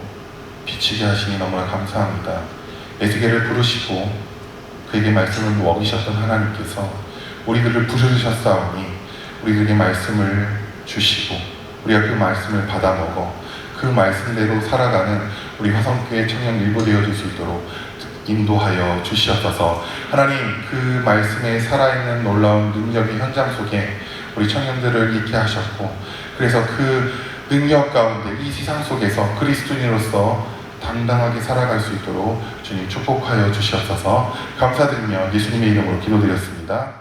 비치게 하시니 너무나 감사합니다. 에스겔을 부르시고 그에게 말씀을 먹이셨던 하나님께서 우리들을 부르셨사오니 우리들에게 말씀을 주시고 우리가 그 말씀을 받아 먹어 그 말씀대로 살아가는 우리 화성교회 청년 일부 되어줄 수 있도록 인도하여 주시옵소서. 하나님 그 말씀에 살아있는 놀라운 능력의 현장 속에 우리 청년들을 있게 하셨고 그래서 그 능력 가운데 이 세상 속에서 그리스도인으로서 당당하게 살아갈 수 있도록 주님 축복하여 주시옵소서. 감사드리며 예수님의 이름으로 기도드렸습니다.